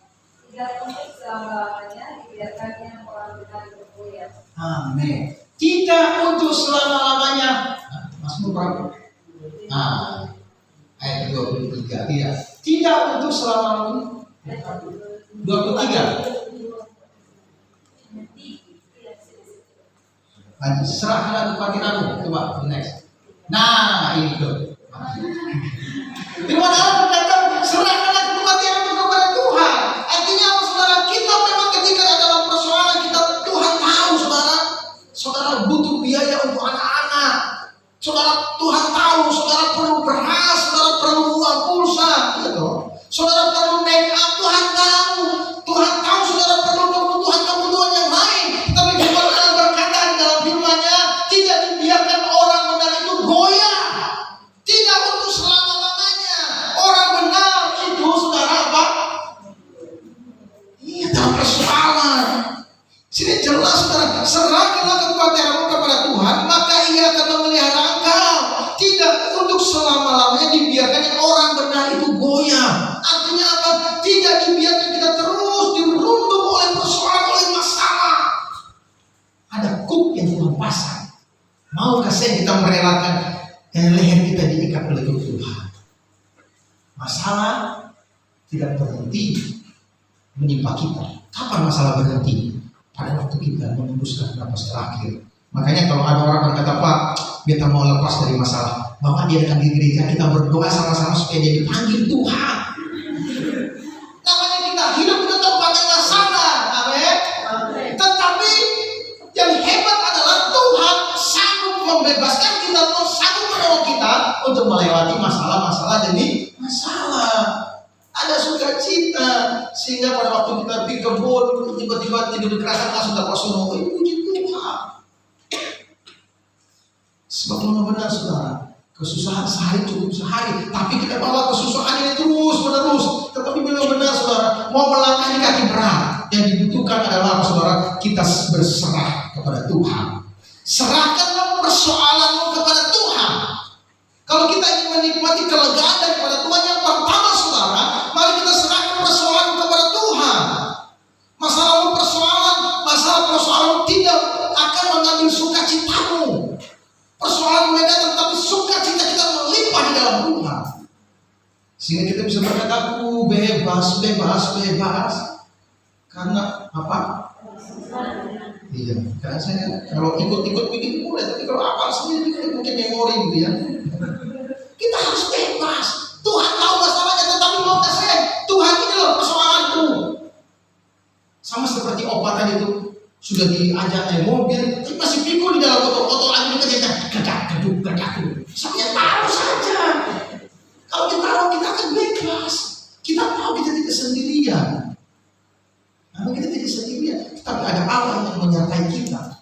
Tidak untuk selama-lamanya dibiarkannya orang benar bergoyah. Amin. Tidak untuk selama-lamanya. Mazmur berapa? Ayat 23. Iya. Tidak untuk selama-lamanya. 23. Serahkanlah kekhawatiranmu. Coba next. Nah, ini tuh. Di mana Allah berkata serahkanlah kekhawatiranmu kepada Tuhan. Artinya apa, saudara? Kita memang ketika ada dalam persoalan kita, Tuhan tahu, saudara. Saudara butuh biaya untuk anak-anak. Saudara, Tuhan tahu. Saudara perlu beras. Saudara perlu uang pulsa. Gitu. Saudara perlu make up. Tuhan tahu. Tuhan tahu saudara perlu kebutuhan-kebutuhan yang lain. Tapi firman Allah berkata dalam firman-Nya, tidak dibiarkan orang benar itu goyah. Tidak untuk selama-lamanya. Orang benar itu, saudara, apa? Iya, dalam persoalan. Sini jelas, saudara. Serahkanlah kekhawatiranmu kepada Tuhan, maka Ia akan memelihara engkau. Tidak untuk selama-lamanya dibiarkan orang benar itu goyah. Artinya apa? Tidak dibiarkan kita terus dirundung oleh persoalan, oleh masalah. Ada kuk yang Tuhan pasang. Maukah kita merelakan leher kita diikat oleh kuk Tuhan? Masalah tidak berhenti menimpa kita. Kapan masalah berhenti? Pada waktu kita menembuskan napas terakhir. Makanya kalau ada orang berkata, Pak, kita mau lepas dari masalah, Bapak dia datang di gereja, kita berdoa sama-sama supaya dia dipanggil Tuhan. Namanya kita hidup tetap pada masalah, amin. Tetapi membebaskan kita, Tuhan sanggup menolong kita untuk melewati masalah-masalah demi masalah. Ada sukacita sehingga pada waktu kita pergi kebun tiba-tiba tidur kerasan langsung dapat suruh puji Tuhan. Sebab benar saudara, kesusahan sehari cukup sehari, tapi kita bawa kesusahan ini terus menerus. Tetapi benar saudara, mau melangkah di kaki berat, yang dibutuhkan adalah saudara kita berserah kepada Tuhan. Serahkanlah persoalanmu kepada Tuhan. Kalau kita ingin menikmati kelegaan daripada Tuhan, yang pertama saudara, mari kita serahkan persoalan kepada Tuhan. Masalah-persoalan tidak akan mengambil sukacitamu. Persoalan beda, tetapi sukacita kita melimpah di dalam Tuhan. Sehingga kita bisa berkata, aku bebas. Karena apa? Iya, karena saya kalau ikut begitu boleh, tapi kalau apa sendiri mungkin memori gitu ya. Kita harus bebas. Tuhan tahu masalahnya, tetapi mau kasih Tuhan, ini loh persoalanku. Sama seperti obat tadi itu, sudah diajak naik mobil, tapi masih pikul di dalam botol angin kita geduk. Saya tahu saja. Kalau kita tahu, kita akan bebas. Kita tahu kita tidak sendirian. Namun kita tidak sendirian, tapi ada Allah yang menyertai kita.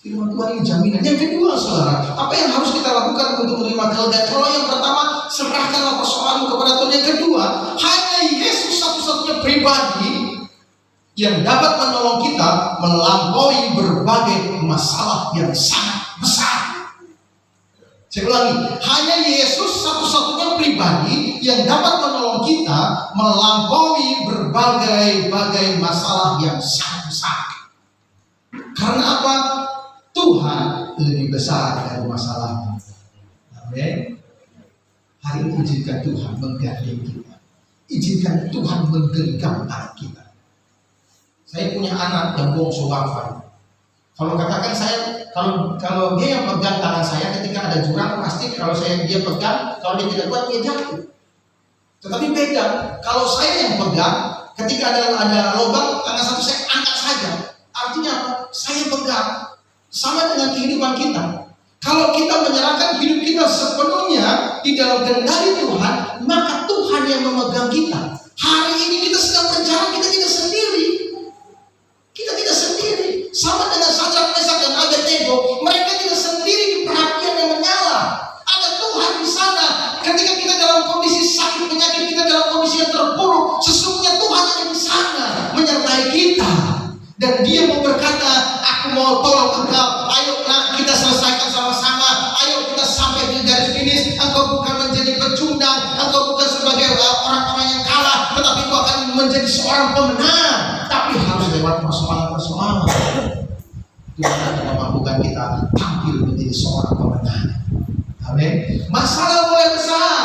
Firman Tuhan ini jaminan. Yang kedua saudara, apa yang harus kita lakukan untuk menerima kelegaan? Kalau yang pertama, serahkanlah persoalanmu kepada Tuhan. Yang kedua, hanya Yesus satu-satunya pribadi yang dapat menolong kita melampaui berbagai masalah yang sangat besar. Saya ulangi, hanya Yesus satu-satunya pribadi yang dapat menolong kita melampaui berbagai masalah yang sangat besar. Karena apa? Tuhan lebih besar dari masalahnya. Amin. Hari ini izinkan Tuhan menggandeng kita. Izinkan Tuhan menggenggam tangan kita. Saya punya anak yang bongso wafat. Kalau katakan saya, kalau dia yang pegang tangan saya ketika ada jurang, pasti kalau dia pegang, kalau dia tidak kuat dia jatuh. Tetapi beda, kalau saya yang pegang, ketika ada lubang tangan satu saya angkat saja. Artinya apa? Saya pegang. Sama dengan kehidupan kita. Kalau kita menyerahkan hidup kita sepenuhnya di dalam kendali Tuhan, maka Tuhan yang memegang kita. Hari ini kita sedang berjalan, kita tidak sendiri. Kita tidak sendiri. Sama dengan Sadrak, Mesak dan Abednego, mereka tidak sendiri di perhatian yang menyala. Ada Tuhan di sana. Ketika kita dalam kondisi sakit, penyakit, kita dalam kondisi yang terpuruk, sesungguhnya Tuhan ada di sana menyertai kita. Dan Dia mau berkata, aku mau tolong engkau. Ayo nak, kita selesaikan sama-sama. Ayo kita sampai di garis finish. Engkau bukan menjadi pecundang, engkau bukan sebagai orang-orang yang kalah, tetapi engkau akan menjadi seorang pemenang. Tapi harus lewat persoalan-persoalan. Tuhan akan memampukan kita tampil menjadi seorang pemenang. Amin. Masalah boleh besar,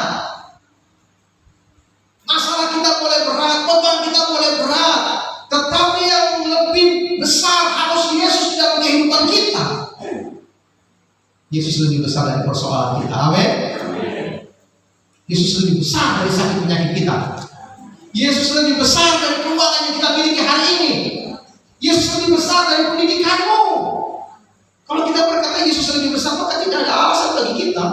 masalah kita boleh berat, beban kita boleh berat, tetapi yang lebih besar harus Yesus dalam kehidupan kita. Yesus lebih besar dari persoalan kita. Amin. Yesus lebih besar dari sakit penyakit kita. Yesus lebih besar dari keuangan yang kita miliki hari ini. Yesus lebih besar dari pendidikanmu. Kalau kita berkata Yesus lebih besar, maka tidak ada alasan bagi kita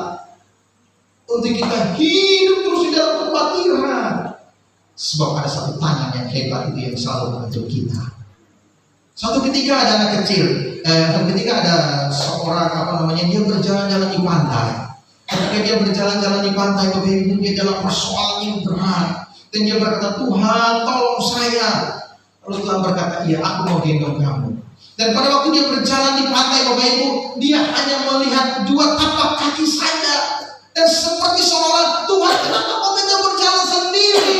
untuk kita hidup terus di dalam kekhawatiran. Sebab ada satu tangan yang hebat itu yang selalu mengatur kita. Suatu ketika ada anak kecil, ketika ada seorang dia berjalan-jalan di pantai. Ketika dia berjalan-jalan di pantai, dia dalam persoalan yang berat. Dan dia berkata, Tuhan tolong saya. Lalu Tuhan berkata, iya aku mau gendong kamu. Dan pada waktu dia berjalan di pantai Bapak Ibu, dia hanya melihat 2 tapak kaki saja. Dan seperti seolah Tuhan, kenapa kau tidak berjalan sendiri?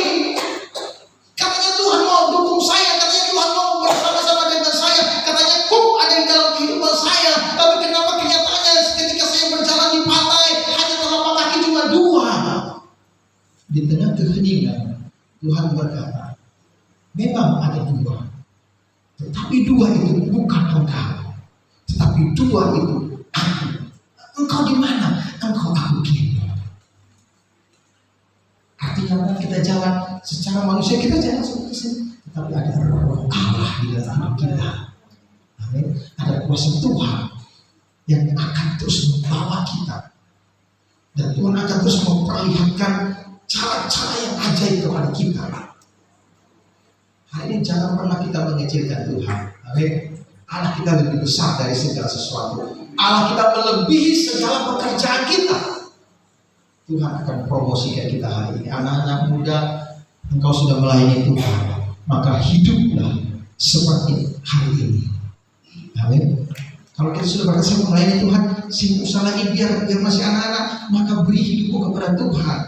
Katanya Tuhan mau dukung saya, katanya Tuhan mau bersama-sama dengan saya, katanya ada di dalam kehidupan saya. Tapi kenapa kenyataannya ketika saya berjalan di pantai hanya telapak kaki cuma 2? Di tengah keheningan Tuhan berkata, memang ada 2, tetapi 2 itu bukan engkau, tetapi 2 itu aku. Engkau di mana? Engkau aku gendong. Artinya kita jalan secara manusia, kita jalan seperti ini, tetapi ada roh Allah di dalam hidup kita. Amin. Ada kuasa Tuhan yang akan terus membawa kita. Dan Tuhan akan terus memperlihatkan cara-cara yang ajaib kepada kita. Hari ini jangan pernah kita mengecilkan Tuhan. Amin. Allah kita lebih besar dari segala sesuatu. Allah kita melebihi segala pekerjaan kita. Tuhan akan promosikan kita hari ini. Anak-anak muda, engkau sudah melayani Tuhan, maka hiduplah seperti hari ini. Amin. Kalau kita sudah berhasil melayani Tuhan, sibuk usah lagi biar masih anak-anak, maka beri hidupmu kepada Tuhan.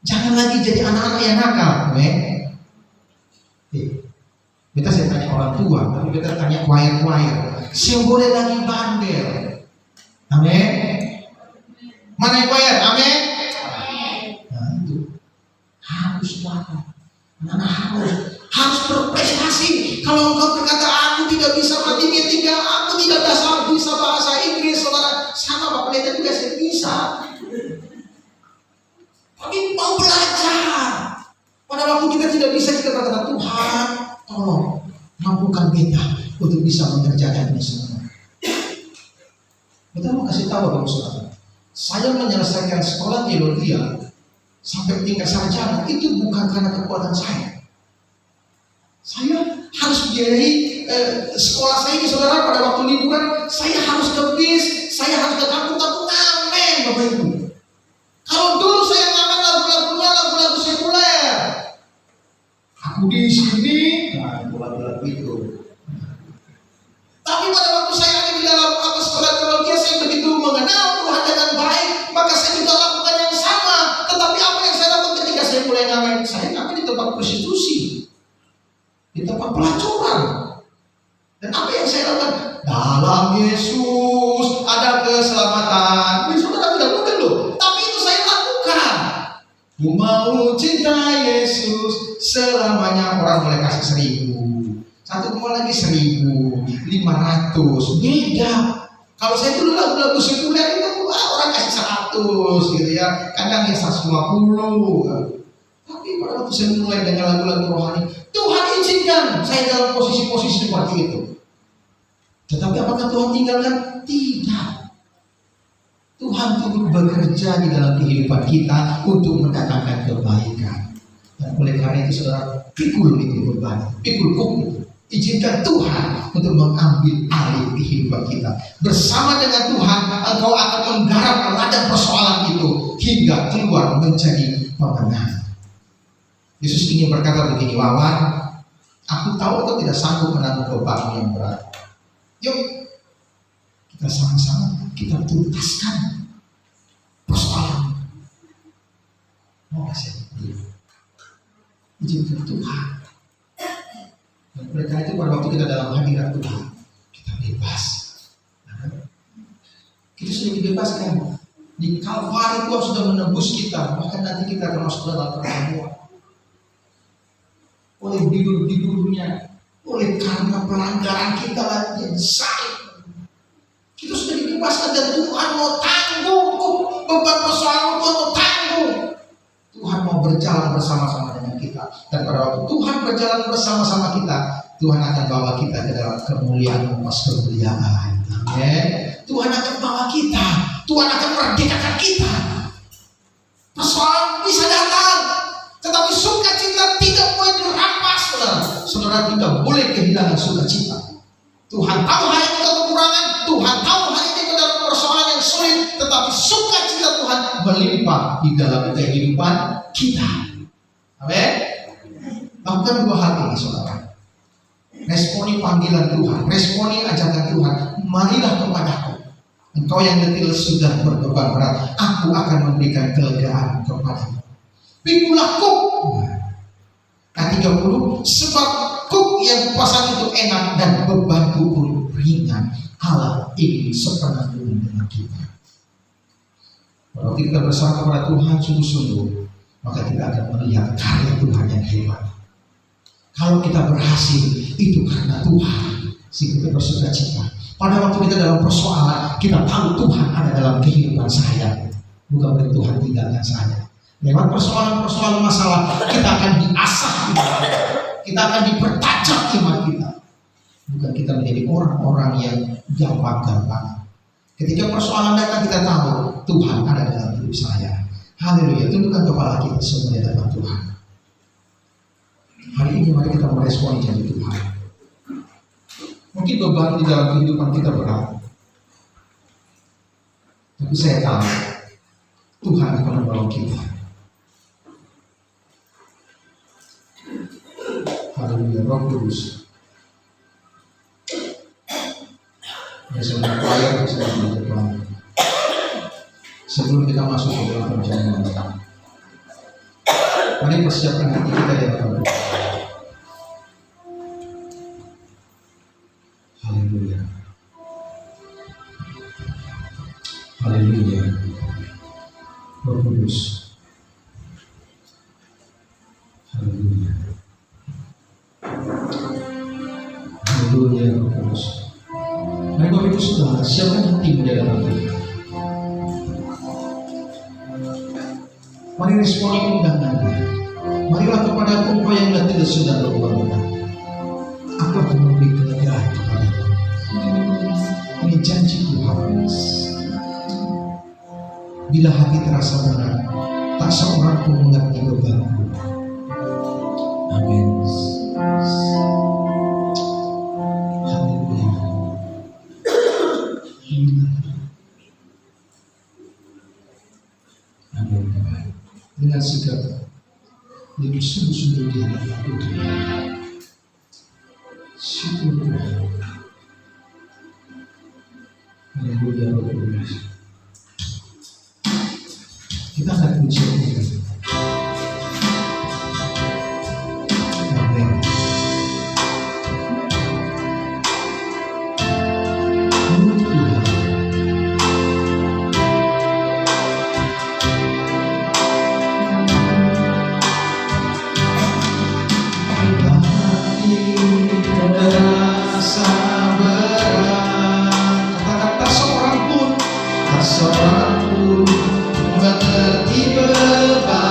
Jangan lagi jadi anak-anak yang nakal. Amin. Kita saya tanya orang tua, tapi kita tanya choir-choir. Saya boleh lagi bandel. Amin. Mana yang choir? Amin. Nah itu harus banget. Anak-anak harus berprestasi. Kalau engkau berkata aku tidak bisa matematika, aku tidak bisa bahasa Inggris, saudara, sama Pak Pendeta juga saya bisa. Tapi mau belajar. Pada waktu kita tidak bisa, kita berkata Tuhan, tolong mampukan kita untuk bisa mengerjakan ini semua. Kita mau kasih tahu Bapak Saudara, saya menyelesaikan sekolah teologi sampai tingkat sarjana itu bukan karena kekuatan saya. Saya harus biayai sekolah saya ini, saudara. Pada waktu liburan saya harus ke bis, saya harus ke kampung-kampung ngamen, Bapak Ibu. Kalau dulu saya ngamen lagu-lagunya lagu-lagu sekuler, aku di sini, nah lagu-lagu itu. Tapi pada waktu saya ada di dalam sekolah teologi, saya begitu mengenal Tuhan dengan baik, maka saya juga lakukan yang sama. Tetapi apa yang saya lakukan ketika saya mulai ngamen? Saya ngamen di tempat prostitusi, di tempat pelacuran. Dan apa yang saya lakukan? Dalam Yesus ada keselamatan. Ini saudara tidak mungkin loh. Tapi itu saya lakukan. Ku mau cinta Yesus selamanya. Orang boleh kasih 1.000, satu mau lagi 1.500. Beda. Kalau saya dulu lagu-lagu sekuler itu orang kasih 100 gitu ya. Kadang yang 150. Tapi pada waktu saya mulai dengan lagu-lagu rohani, Tuhan izinkan saya dalam posisi-posisi seperti itu. Tetapi apakah Tuhan tinggalkan? Tidak. Tuhan turut bekerja di dalam kehidupan kita untuk mendatangkan kebaikan. Dan oleh karena itu saudara, pikul itu beban, pikul kuk itu. Izinkan Tuhan untuk mengambil alih kehidupan kita. Bersama dengan Tuhan, engkau akan menggarap ladang persoalan itu hingga keluar menjadi pemenang. Yesus ingin berkata begini, Wawan, aku tahu kau tidak sanggup menanggung beban yang berat. Yuk, kita sama-sama kita tuntaskan persoalan. Mau kasih izinkan Tuhan. Dan oleh karena itu pada waktu kita dalam hadirat Tuhan, kita bebas. Kita sudah dibebaskan. Di Kalvari Tuhan sudah menebus kita. Bahkan nanti kita akan masuk dalam pertemuan. Oleh bibur-biburnya, oleh karena pelanggaran kita lagi yang besar, kita sudah dibebaskan dan Tuhan mau tanggung beban persoalan. Tuhan mau tanggung. Tuhan mau berjalan bersama-sama dengan kita. Dan pada waktu Tuhan berjalan bersama-sama kita, Tuhan akan bawa kita ke dalam kemuliaan lepas kemuliaan. Amin. Tuhan akan bawa kita. Tuhan akan merdekakan kita. Persoalan bisa datang, tetapi sukacita tidak boleh dirampas, saudara. Saudara tidak boleh kehilangan sukacita. Tuhan tahu hari kita kekurangan, Tuhan tahu hari kita dalam persoalan yang sulit, tetapi sukacita Tuhan melimpah di dalam kehidupan kita. Amin. Lakukan 2 hal ini, saudara. Responi panggilan Tuhan, responi ajakan Tuhan. Marilah kepadaku, engkau yang letih sudah berbeban berat, aku akan memberikan kelegaan kepadamu. Pikulah kuk. Ayat 30, sebab kuk yang kupasang itu enak dan bebanku pun ringan. Allah ingin sepenuhnya dengan kita. Kalau kita bersama kepada Tuhan sungguh-sungguh, maka kita akan melihat karya Tuhan yang hebat. Kalau kita berhasil, itu karena Tuhan, sehingga kita bersuka cita. Pada waktu kita dalam persoalan, kita tahu Tuhan ada dalam kehidupan saya. Bukan berarti Tuhan tinggalkan saya. Lewat persoalan-persoalan masalah, kita akan diasah iman. Kita akan dipertajam iman kita. Bukan kita menjadi orang-orang yang gampang-gampang. Ketika persoalan datang kita tahu Tuhan ada dalam hidup saya. Haleluya, tundukkan kepala kita semua di hadapan Tuhan. Hari ini mari kita meresponi janji Tuhan. Mungkin beban di dalam kehidupan kita berat, tapi saya tahu Tuhan akan menolong kita. Haleluya, Roh Kudus. Bersama choir, bersama Tuhan. Sebelum kita masuk ke dalam perjalanan, mari persiapkan hati kita ya Tuhan. Haleluya. Haleluya. Roh Kudus. Haleluya. Haleluya, Roh Kudus. Mari Bapak Ibu Saudara, siapkan hati di dalam Tuhan. Mari responi undangannya. Marilah kepada Engkau yang tidak sudah berbuat. Aku akan memberi kelegaan kepadamu. Ini janji Tuhan. Bila hati terasa berat, tak seorang pun mengerti bebanku. Amin. Haleluya. Amin. Dengan sikap yang sungguh-sungguh di hadapan Tuhan. Syukur Tuhan. Haleluya, Roh Kudus. Kita akan puji Tuhan. Amin. Seorang pun mengerti beban.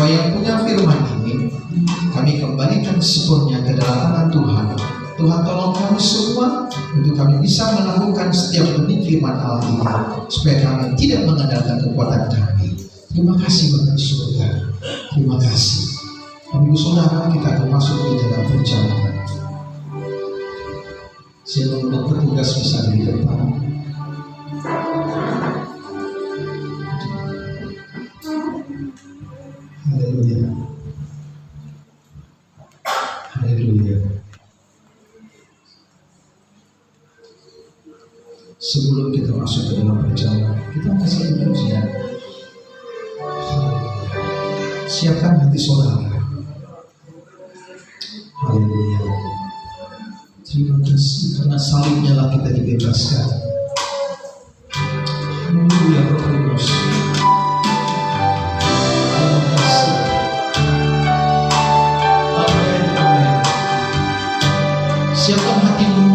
Supaya yang punya firman ini kami kembalikan sepenuhnya ke dalam tangan Tuhan. Tuhan tolong kami semua untuk kami bisa melakukan setiap benih firman Allah ini, supaya kami tidak mengandalkan kekuatan kami. Terima kasih Bapak Surga. Terima kasih. Ibu saudara, kita akan masuk di dalam perjalanan. Saya mengundang petugas bisa di depan. Haleluya. Haleluya. Sebelum kita masuk ke dalam perjalanan, kita kasih pujian. Siapkan hati saudara. Haleluya. Terima kasih karena salibnya lah kita dibebaskan. Haleluya, Roh Kudus. Terima kasih. Amin, amin. Siapkan hatimu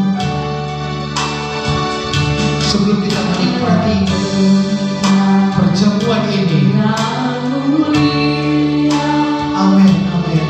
sebelum kita menikmati perjamuan ini. Amin, amin. Amin.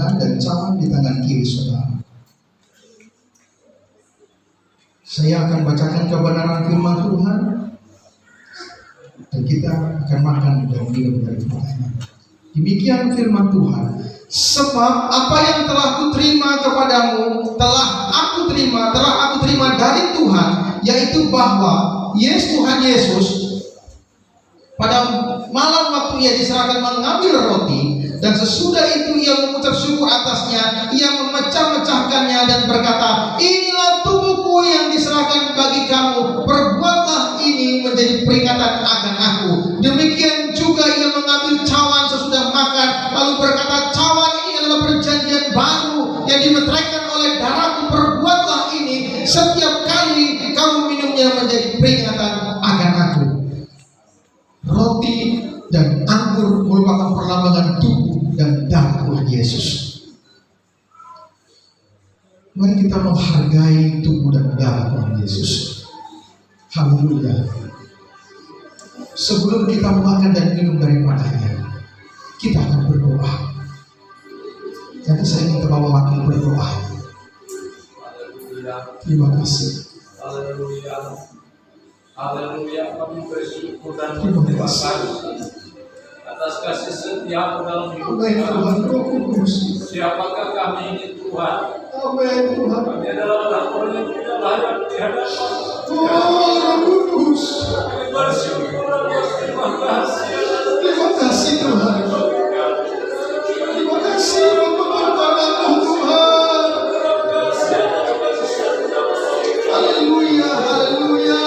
kanan dan cawan di tangan kiri saudara. Saya akan bacakan kebenaran firman Tuhan dan kita akan makan dan minum dari firman. Demikian firman Tuhan. Sebab apa yang telah kuterima kepadamu telah aku terima dari Tuhan, yaitu bahwa Tuhan Yesus pada malam waktu ia diserahkan mengambil roti, dan sesudah itu ia mengucap syukur atasnya, ia memecah-mecahkannya dan berkata, inilah tubuhku yang diserahkan bagi kamu, perbuatlah ini menjadi peringatan akan aku. Demikian juga ia mengambil cawan sesudah makan, lalu berkata, cawan ini adalah perjanjian baru yang dimeteraikan oleh darahku, perbuatlah ini setiap kali kamu minumnya menjadi peringatan akan aku. Roti dan anggur merupakan perlambangan tubuh dan darah Tuhan Yesus. Mari kita menghargai tubuh dan darah Tuhan Yesus. Haleluya. Sebelum kita makan dan minum daripadanya, kita akan berdoa. Jadi saya ingin bawa wakil berdoa. Terima kasih. Haleluya, kami bersyukur dan berterima kasih atas kasih setiamu dalam hidup kami. Siapakah kami ini Tuhan? Kami adalah orang-orang yang tidak layak di hadapan-Mu. Kami bersyukur dan berterima kasih. Terima kasih Tuhan. Terima kasih untuk pertolongan Tuhan. Haleluya, haleluya.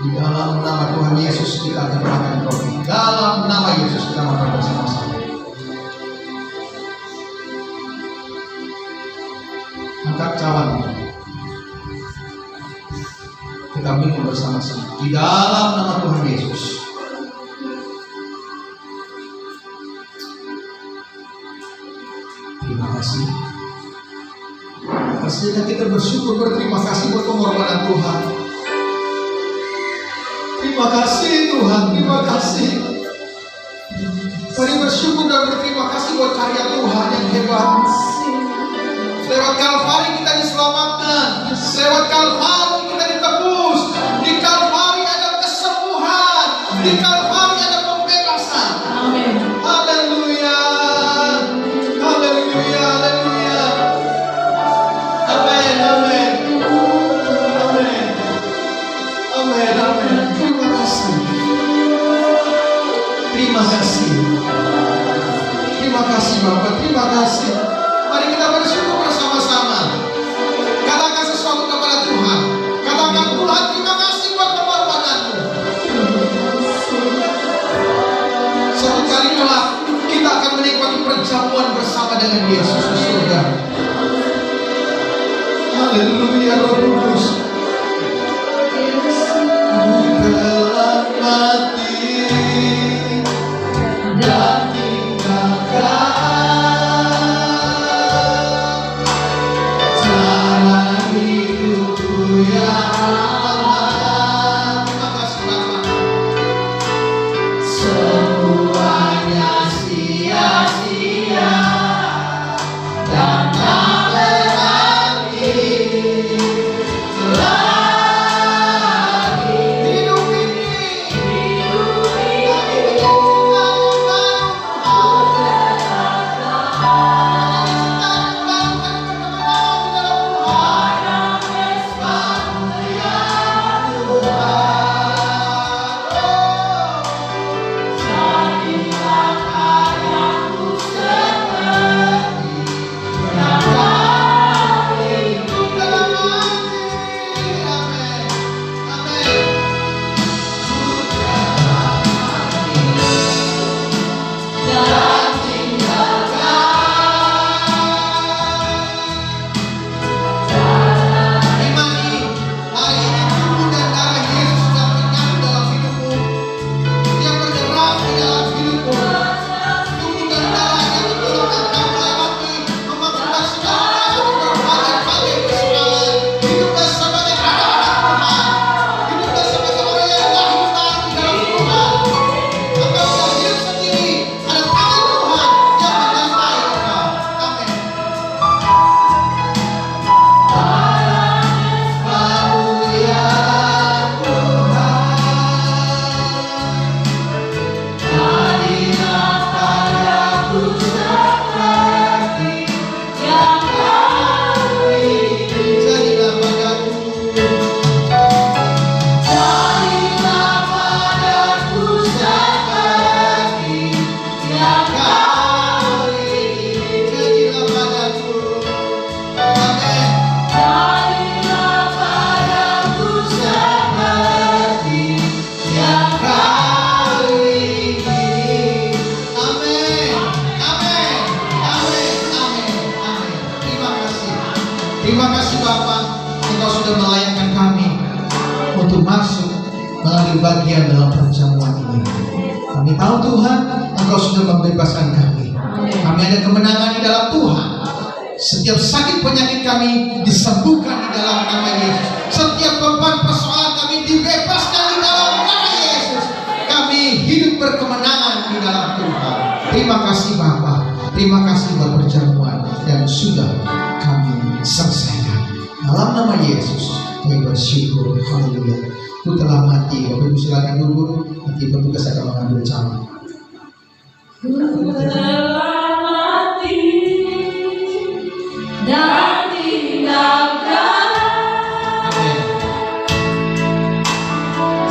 Di dalam nama Tuhan Yesus kita akan makan roti. Dalam nama Yesus kita makan bersama-sama. Angkat cawan. Kita minum bersama-sama. Di dalam nama Tuhan Yesus. Terima kasih. Pastinya kita bersyukur, berterima kasih buat pengorbanan Tuhan. Terima kasih Tuhan, terima kasih. Mari bersyukur dan berterima kasih buat karya Tuhan yang hebat. Lewat Kalvari kita diselamatkan, lewat Kalvari kita ditebus. Di Kalvari ada kesembuhan, di Kalvari ada pembebasan. Amin. Haleluya, haleluya, haleluya. Amin, amin, amin, amin, amin. Terima kasih. Terima kasih. Terima kasih Bapak, terima kasih. Mari kita bersyukur bersama-sama. Katakan sesuatu kepada Tuhan. Katakan, Tuhan, terima kasih buat pengorbanan-Mu. Suatu kali kelak kita akan menikmati perjamuan bersama dengan Yesus di surga. Haleluya, Roh Kudus. Dalam mati dan tinggalkan cara hidupku yang aman. Terima kasih Bapak. Semuanya Terima kasih Bapa, Engkau sudah melayangkan kami untuk masuk mengambil bagian dalam perjamuan ini. Kami tahu Tuhan, Engkau sudah membebaskan kami. Kami ada kemenangan di dalam Tuhan. Setiap sakit penyakit kami disembuhkan di dalam nama Yesus. Setiap beban persoalan kami dibebaskan di dalam nama Yesus. Kami hidup berkemenangan di dalam Tuhan. Terima kasih Bapa. Terima kasih buat perjamuan yang sudah kami selesaikan. Dalam nama Yesus kami bersyukur. Haleluya. Itu telah mati. Bapak Ibu silakan dulu. Nanti petugas akan mengambil cawan. Dan tinggalkan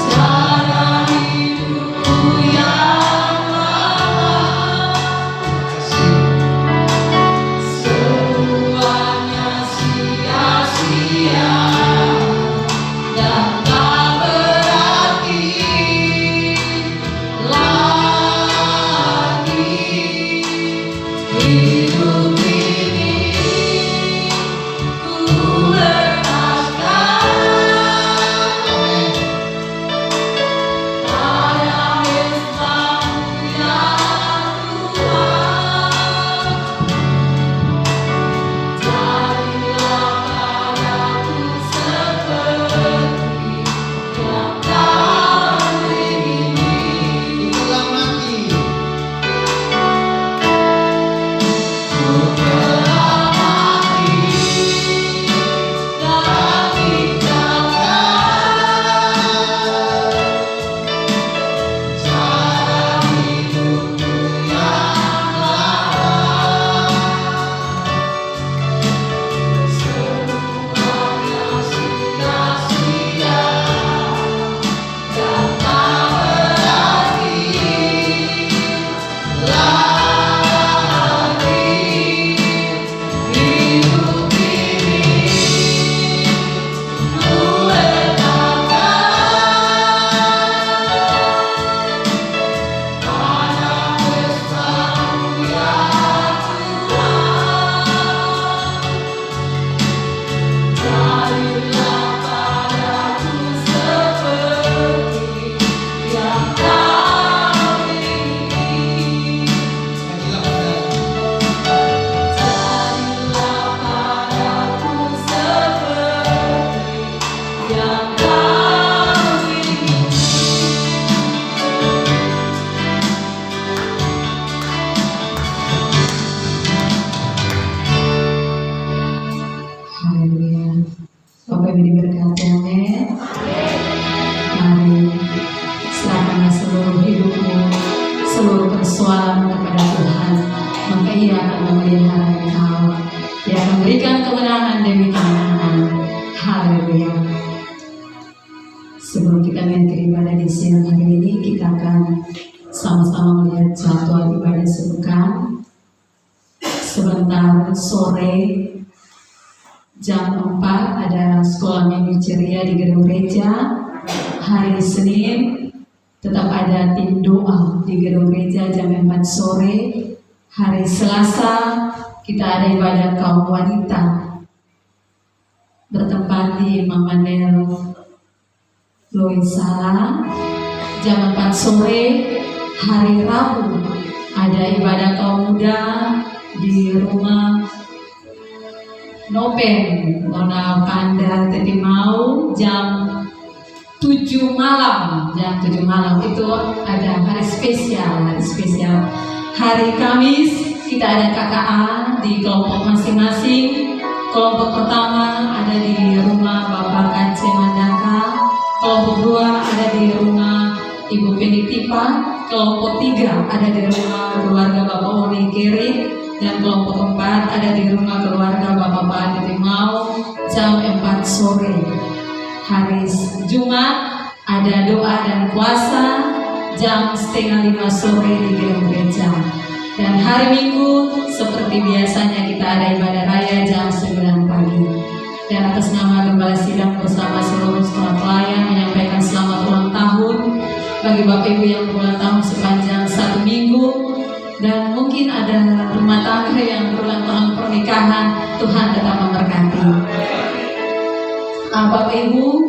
cara hidupku yang lama, semuanya sia-sia dan tak berarti lagi hidup ini. Bapak Ibu diberkati, amin. Mari serahkanlah seluruh hidupmu, seluruh persoalan kepada Tuhan, maka Ia akan memelihara engkau. Ia akan berikan kemenangan demi kemenangan. Haleluya. Sebelum kita mengakhiri ibadah di siang hari ini, kita akan sama-sama melihat jadwal ibadah sepekan. Sebentar sore jam 4 ada sekolah minggu ceria di gedung gereja. Hari Senin tetap ada tim doa di gedung gereja jam 4 sore. Hari Selasa kita ada ibadah kaum wanita bertempat di Mamanel Loisala jam 4 sore. Hari Rabu ada ibadah kaum muda di rumah Nopen Nona Panda Tetimau jam 7 malam. Jam 7 malam itu ada hari spesial. Hari Kamis kita ada KKA di kelompok masing-masing. Kelompok pertama ada di rumah Bapak Kance Mandaka, kelompok 2 ada di rumah Ibu Penitipa, kelompok 3 ada di rumah keluarga Bapak Ori Keri, dan kelompok 4 ada di rumah keluarga Bapak Pandi Mau jam 4 sore. Hari Jumat ada doa dan puasa jam 4:30 sore di gedung gereja. Dan hari Minggu seperti biasanya kita ada ibadah raya jam 9 pagi. Dan atas nama Gembala Sidang bersama seluruh sekolah pelayan menyampaikan selamat ulang tahun bagi Bapak Ibu yang berulang tahun sepanjang 1 minggu. Dan mungkin ada rumah tangga yang berulang tahun pernikahan, Tuhan tetap memberkati. Bapak Ibu,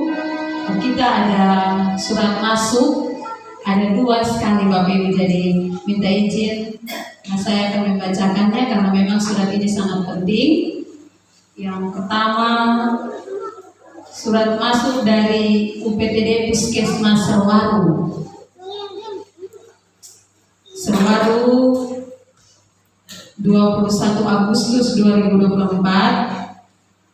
kita ada surat masuk, ada 2 sekali Bapak Ibu, jadi minta izin. Saya akan membacakannya karena memang surat ini sangat penting. Yang pertama, surat masuk dari UPTD Puskesmas Serwaru. Serwaru 21 Agustus 2024,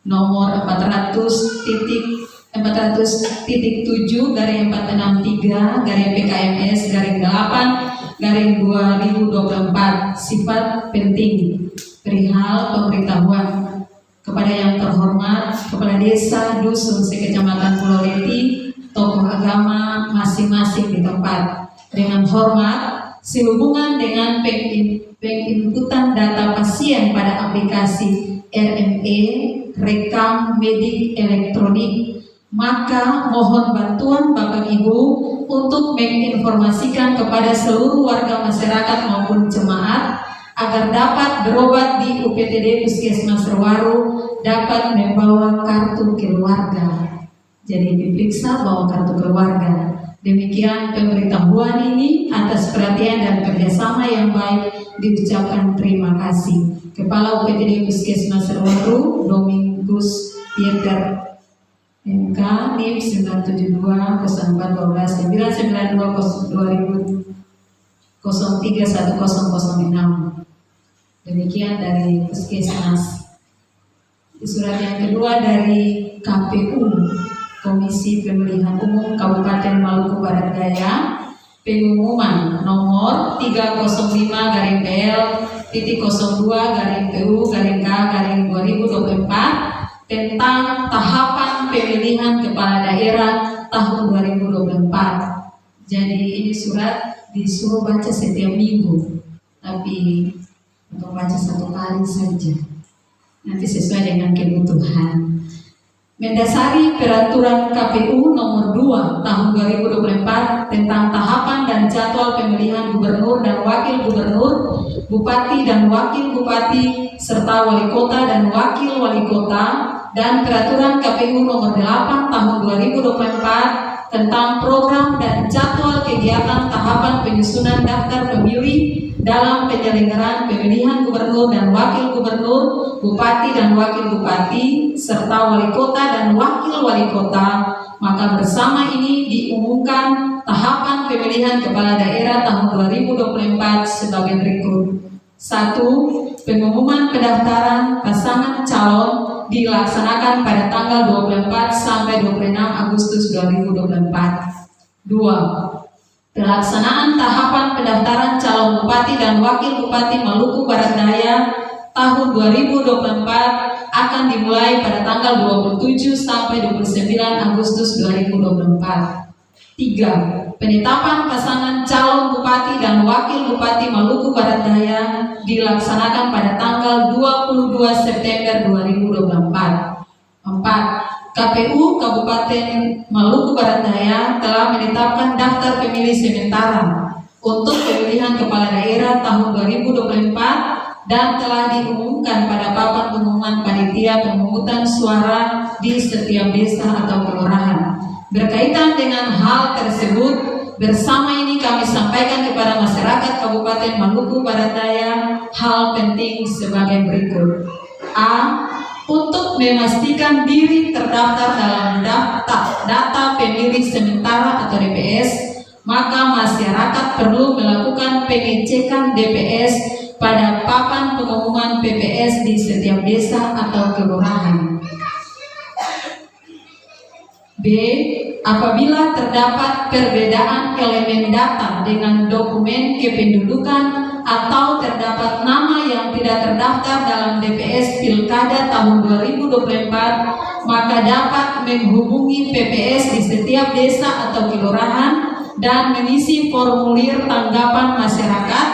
nomor 400.463/PKMS/8/2024, sifat penting perihal pemberitahuan kepada yang terhormat Kepala Desa Dusun sekecamatan Pulau Leti, tokoh agama masing-masing di tempat. Dengan hormat, sehubungan dengan penginputan data pasien pada aplikasi RME rekam medik elektronik, maka mohon bantuan Bapak Ibu untuk menginformasikan kepada seluruh warga masyarakat maupun jemaat agar dapat berobat di UPTD Puskesmas Serwaru, dapat membawa kartu keluarga. Jadi diperiksa bawa kartu keluarga. Demikian pemberitahuan ini, atas perhatian dan kerjasama yang baik diucapkan terima kasih. Kepala UPTD Puskesmas Serwaru, Domingus Pieter, MK NIM 972-992-2003-1006. Demikian dari Puskesmas. Surat yang kedua dari KPU, Komisi Pemilihan Umum Kabupaten Maluku Barat Daya, pengumuman nomor 305-PL-02-PU-K-2024 tentang tahapan pemilihan kepala daerah tahun 2024. Jadi ini surat disuruh baca setiap minggu, tapi untuk baca 1 kali saja, nanti sesuai dengan kebutuhan. Mendasari peraturan KPU nomor 2 tahun 2024 tentang tahapan dan jadwal pemilihan gubernur dan wakil gubernur, bupati dan wakil bupati, serta wali kota dan wakil wali kota, dan peraturan KPU nomor 8 tahun 2024 tentang program dan jadwal kegiatan tahapan penyusunan daftar pemilih dalam penyelenggaraan pemilihan gubernur dan wakil gubernur, bupati dan wakil bupati, serta wali kota dan wakil wali kota, maka bersama ini diumumkan tahapan pemilihan kepala daerah tahun 2024 sebagai berikut. 1. Pengumuman pendaftaran pasangan calon dilaksanakan pada tanggal 24 sampai 26 Agustus 2024. 2. Pelaksanaan tahapan pendaftaran calon bupati dan wakil bupati Maluku Barat Daya tahun 2024 akan dimulai pada tanggal 27 sampai 29 Agustus 2024. 3. Penetapan pasangan calon bupati dan wakil bupati Maluku Barat Daya dilaksanakan pada tanggal 22 September 2024. 4. KPU Kabupaten Maluku Barat Daya telah menetapkan daftar pemilih sementara untuk pemilihan kepala daerah tahun 2024 dan telah diumumkan pada papan pengumuman panitia pemungutan suara di setiap desa atau kelurahan. Berkaitan dengan hal tersebut, bersama ini kami sampaikan kepada masyarakat Kabupaten Maluku Barat Daya hal penting sebagai berikut. A. Untuk memastikan diri terdaftar dalam data pemilih sementara atau DPS, maka masyarakat perlu melakukan pengecekan DPS pada papan pengumuman PPS di setiap desa atau kelurahan. B. Apabila terdapat perbedaan elemen data dengan dokumen kependudukan atau terdapat nama yang tidak terdaftar dalam DPS Pilkada tahun 2024, maka dapat menghubungi PPS di setiap desa atau kelurahan dan mengisi formulir tanggapan masyarakat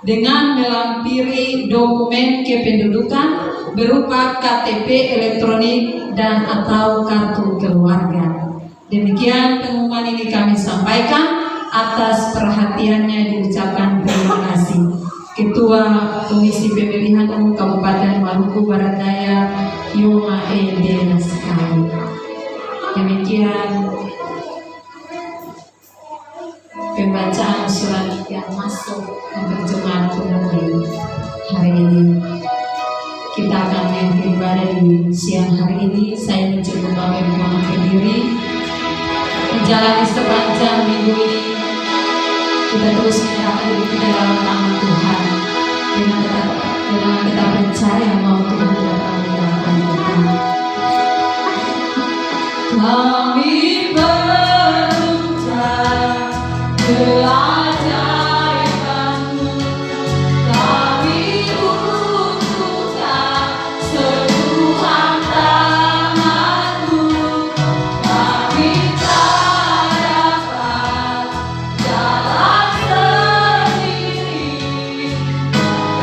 dengan melampiri dokumen kependudukan berupa KTP elektronik dan atau kartu keluarga. Demikian pengumuman ini kami sampaikan, atas perhatiannya diucapkan terima kasih. Ketua Komisi Pemilihan Umum Kabupaten Maluku Barat Daya, Yoma Ede sekali. Demikian pembacaan surat yang masuk untuk jemaat umum hari ini. Kita akan mengakhiri ibadah di siang hari ini. Saya mencoba memakai diri menjalani sepanjang minggu ini. Kita terus menyerahkan diri kita dalam tangan Tuhan dengan kita percaya bahwa Tuhan akan menyerahkan kita. Kami percaya keajaiban-Mu, kami butuhkan sentuhan tangan-Mu, kami tak dapat jalan sendiri,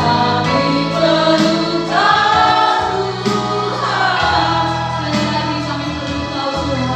kami perlukan Tuhan. Sekali lagi kami perlu Kau Tuhan.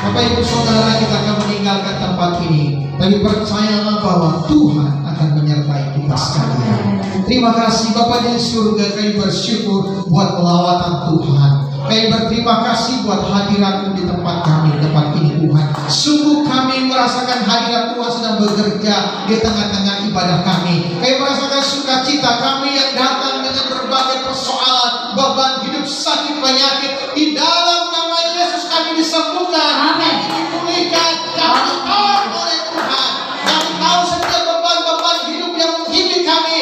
Bapak Ibu Saudara, kita akan meninggalkan tempat ini, tapi percayalah bahwa Tuhan akan menyertai kita sekalian. Terima kasih Bapa di surga, kami bersyukur buat pelawatan Tuhan. Kami berterima kasih buat hadirat-Mu di tempat kami, di tempat ini Tuhan. Sungguh kami merasakan hadirat Tuhan sedang bekerja di tengah-tengah ibadah kami. Kami merasakan sukacita kami yang datang dengan berbagai persoalan, beban hidup, sakit, penyakit. Di dalam nama Yesus kami disembuhkan, kami dipulihkan, kami ditolong oleh Tuhan. Kami tahu setiap beban-beban hidup yang menghimpi kami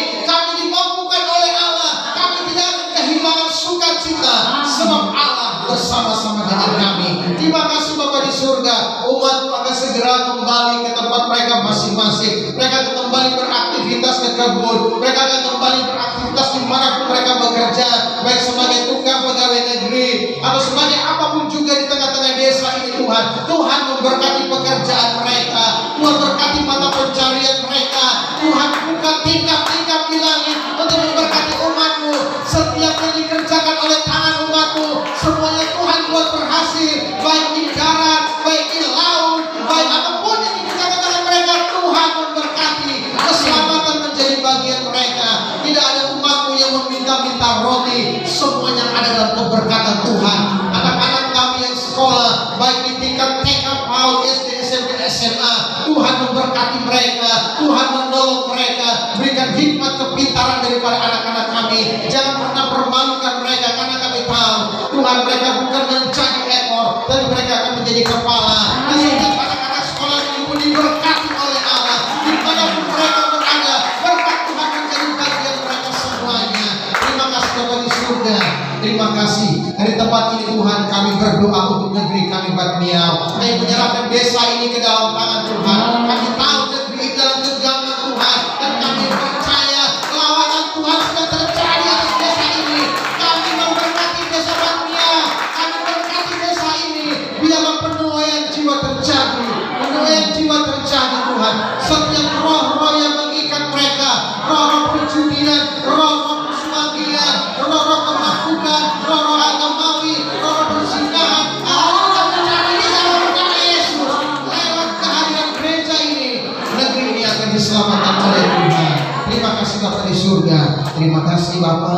dimampukan oleh Allah. Kami tidak akan kehilangan sukacita, sebab Allah bersama-sama dengan kami. Terima kasih Bapa di surga. Umat akan segera kembali ke tempat mereka masing-masing. Mereka akan kembali beraktivitas ke kebun. Mereka akan kembali beraktivitas dimanapun mereka bekerja, baik sebagai tukang pegawai negeri atau sebagai apapun juga di tengah-tengah desa ini Tuhan. Tuhan memberkati pekerjaan mereka. Tuhan berkati mata pencarian mereka. Tuhan buka tingkap-tingkap di langit untuk memberkati umat-Mu. Setiap yang dikerjakan oleh tangan umat-Mu, semuanya Tuhan buat berhasil, baik di darat, baik di laut, baik apapun yang dikerjakan oleh mereka. Tuhan memberkati, keselamatan menjadi bagian mereka. Tidak ada umat-Mu yang meminta-minta roti, semuanya ada dalam keberkatan Tuhan. Anak-anak kami yang sekolah, baik di tingkat TK, PAUD, SD, SMP, SMA, Tuhan memberkati mereka. Tuhan menolong mereka. Berikan hikmat kepintaran daripada anak-anak kami. Jangan pernah permalukan mereka, karena kami tahu Tuhan, mereka bukan menjadi ekor, tapi mereka akan menjadi kepala. Dan setiap anak-anak sekolah ini pun diberkati oleh Allah. Dimanapun mereka berada, berkat Tuhan menjadi bagian mereka semuanya. Terima kasih Bapa di surga. Terima kasih. Dari tempat ini Tuhan kami berdoa untuk negeri kami Batmiau. Kami menyerahkan desa ini ke dalam tangan Tuhan. Kami tahu negeri ini dalam genggaman Tuhan, dan kami percaya lawatan Tuhan sudah terjadi atas desa ini. Kami memberkati desa Batmiau, kami berkati desa ini. Biarlah penuaian jiwa terjadi, penuaian jiwa terjadi Tuhan. Setiap roh-roh yang mengikat mereka, roh-roh perjudian, roh-roh persuangian, roh-roh kemafukan, roh-roh agamawi, roh-roh persinggahan, kita mencari di dalam nama Yesus. Lewat kehadiran gereja ini, negeri ini akan diselamatkan oleh Tuhan. Terima kasih Bapa di surga. Terima kasih Bapa.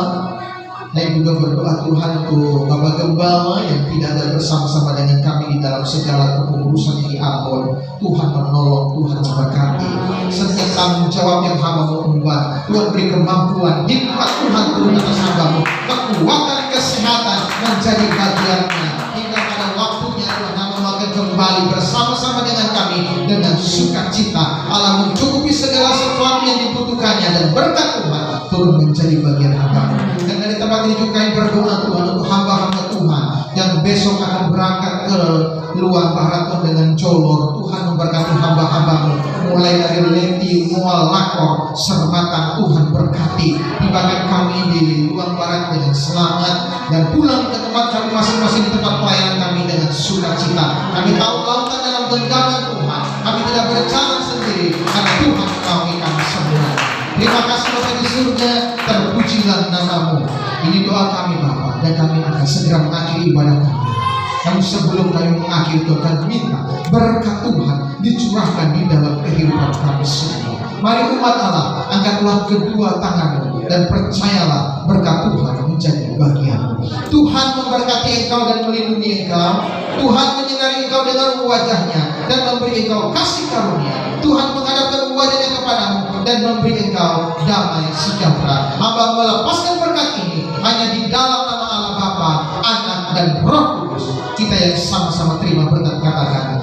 Saya juga berdoa Tuhan untuk Bapak Gembala yang tidak ada bersama-sama dengan kami di dalam segala kepengurusan di Ambon. Tuhan menolong, Tuhan memberkati. Setiap tanggung jawab yang hamba mau membuat, Tuhan beri kemampuan, hikmat Tuhan turun atas hambamu. Kekuatan kesehatan menjadi bagiannya. Hingga pada waktunya Tuhan hamba akan kembali bersama-sama dengan kami dengan sukacita. Allah mencukupi segala sesuatu yang dibutuhkannya, dan berkat Tuhan turun menjadi bagian hambamu. Dan dari tempat ini juga yang berdoa Tuhan untuk hamba-hamba Tuhan yang besok akan berangkat ke luar barat dengan Jolor. Tuhan memberkati hamba-hambamu, mulai dari Leti, Mual, Lakor, Sermatan. Tuhan berkati, tibakan kami di luar barat dengan selamat dan pulang ke tempat kami masing-masing di tempat pelayanan kami dengan sukacita. Kami tahu lautan dalam genggaman Tuhan, kami tidak berjalan sendiri karena Tuhan menaungi kami semua. Terima kasih Bapa di surga, terpujilah namamu. Ini doa kami Bapa, dan kami akan segera mengakhiri ibadah kami. Namun sebelum kami mengakhiri, Tuhan minta berkat Tuhan dicurahkan di dalam kehidupan kami semua. Mari umat Allah, angkatlah kedua tanganmu dan percayalah berkat Tuhan menjadi bagianmu. Tuhan memberkati engkau dan melindungi engkau. Tuhan menyinari engkau dengan wajahnya dan memberi engkau kasih karunia. Tuhan menghadapkan wajahnya kepadamu dan memberi engkau damai sejahtera. Hamba melepaskan berkat ini hanya di dalam nama Allah Bapa, Anak, dan Roh Kudus. Kita yang sama-sama terima berkat, katakan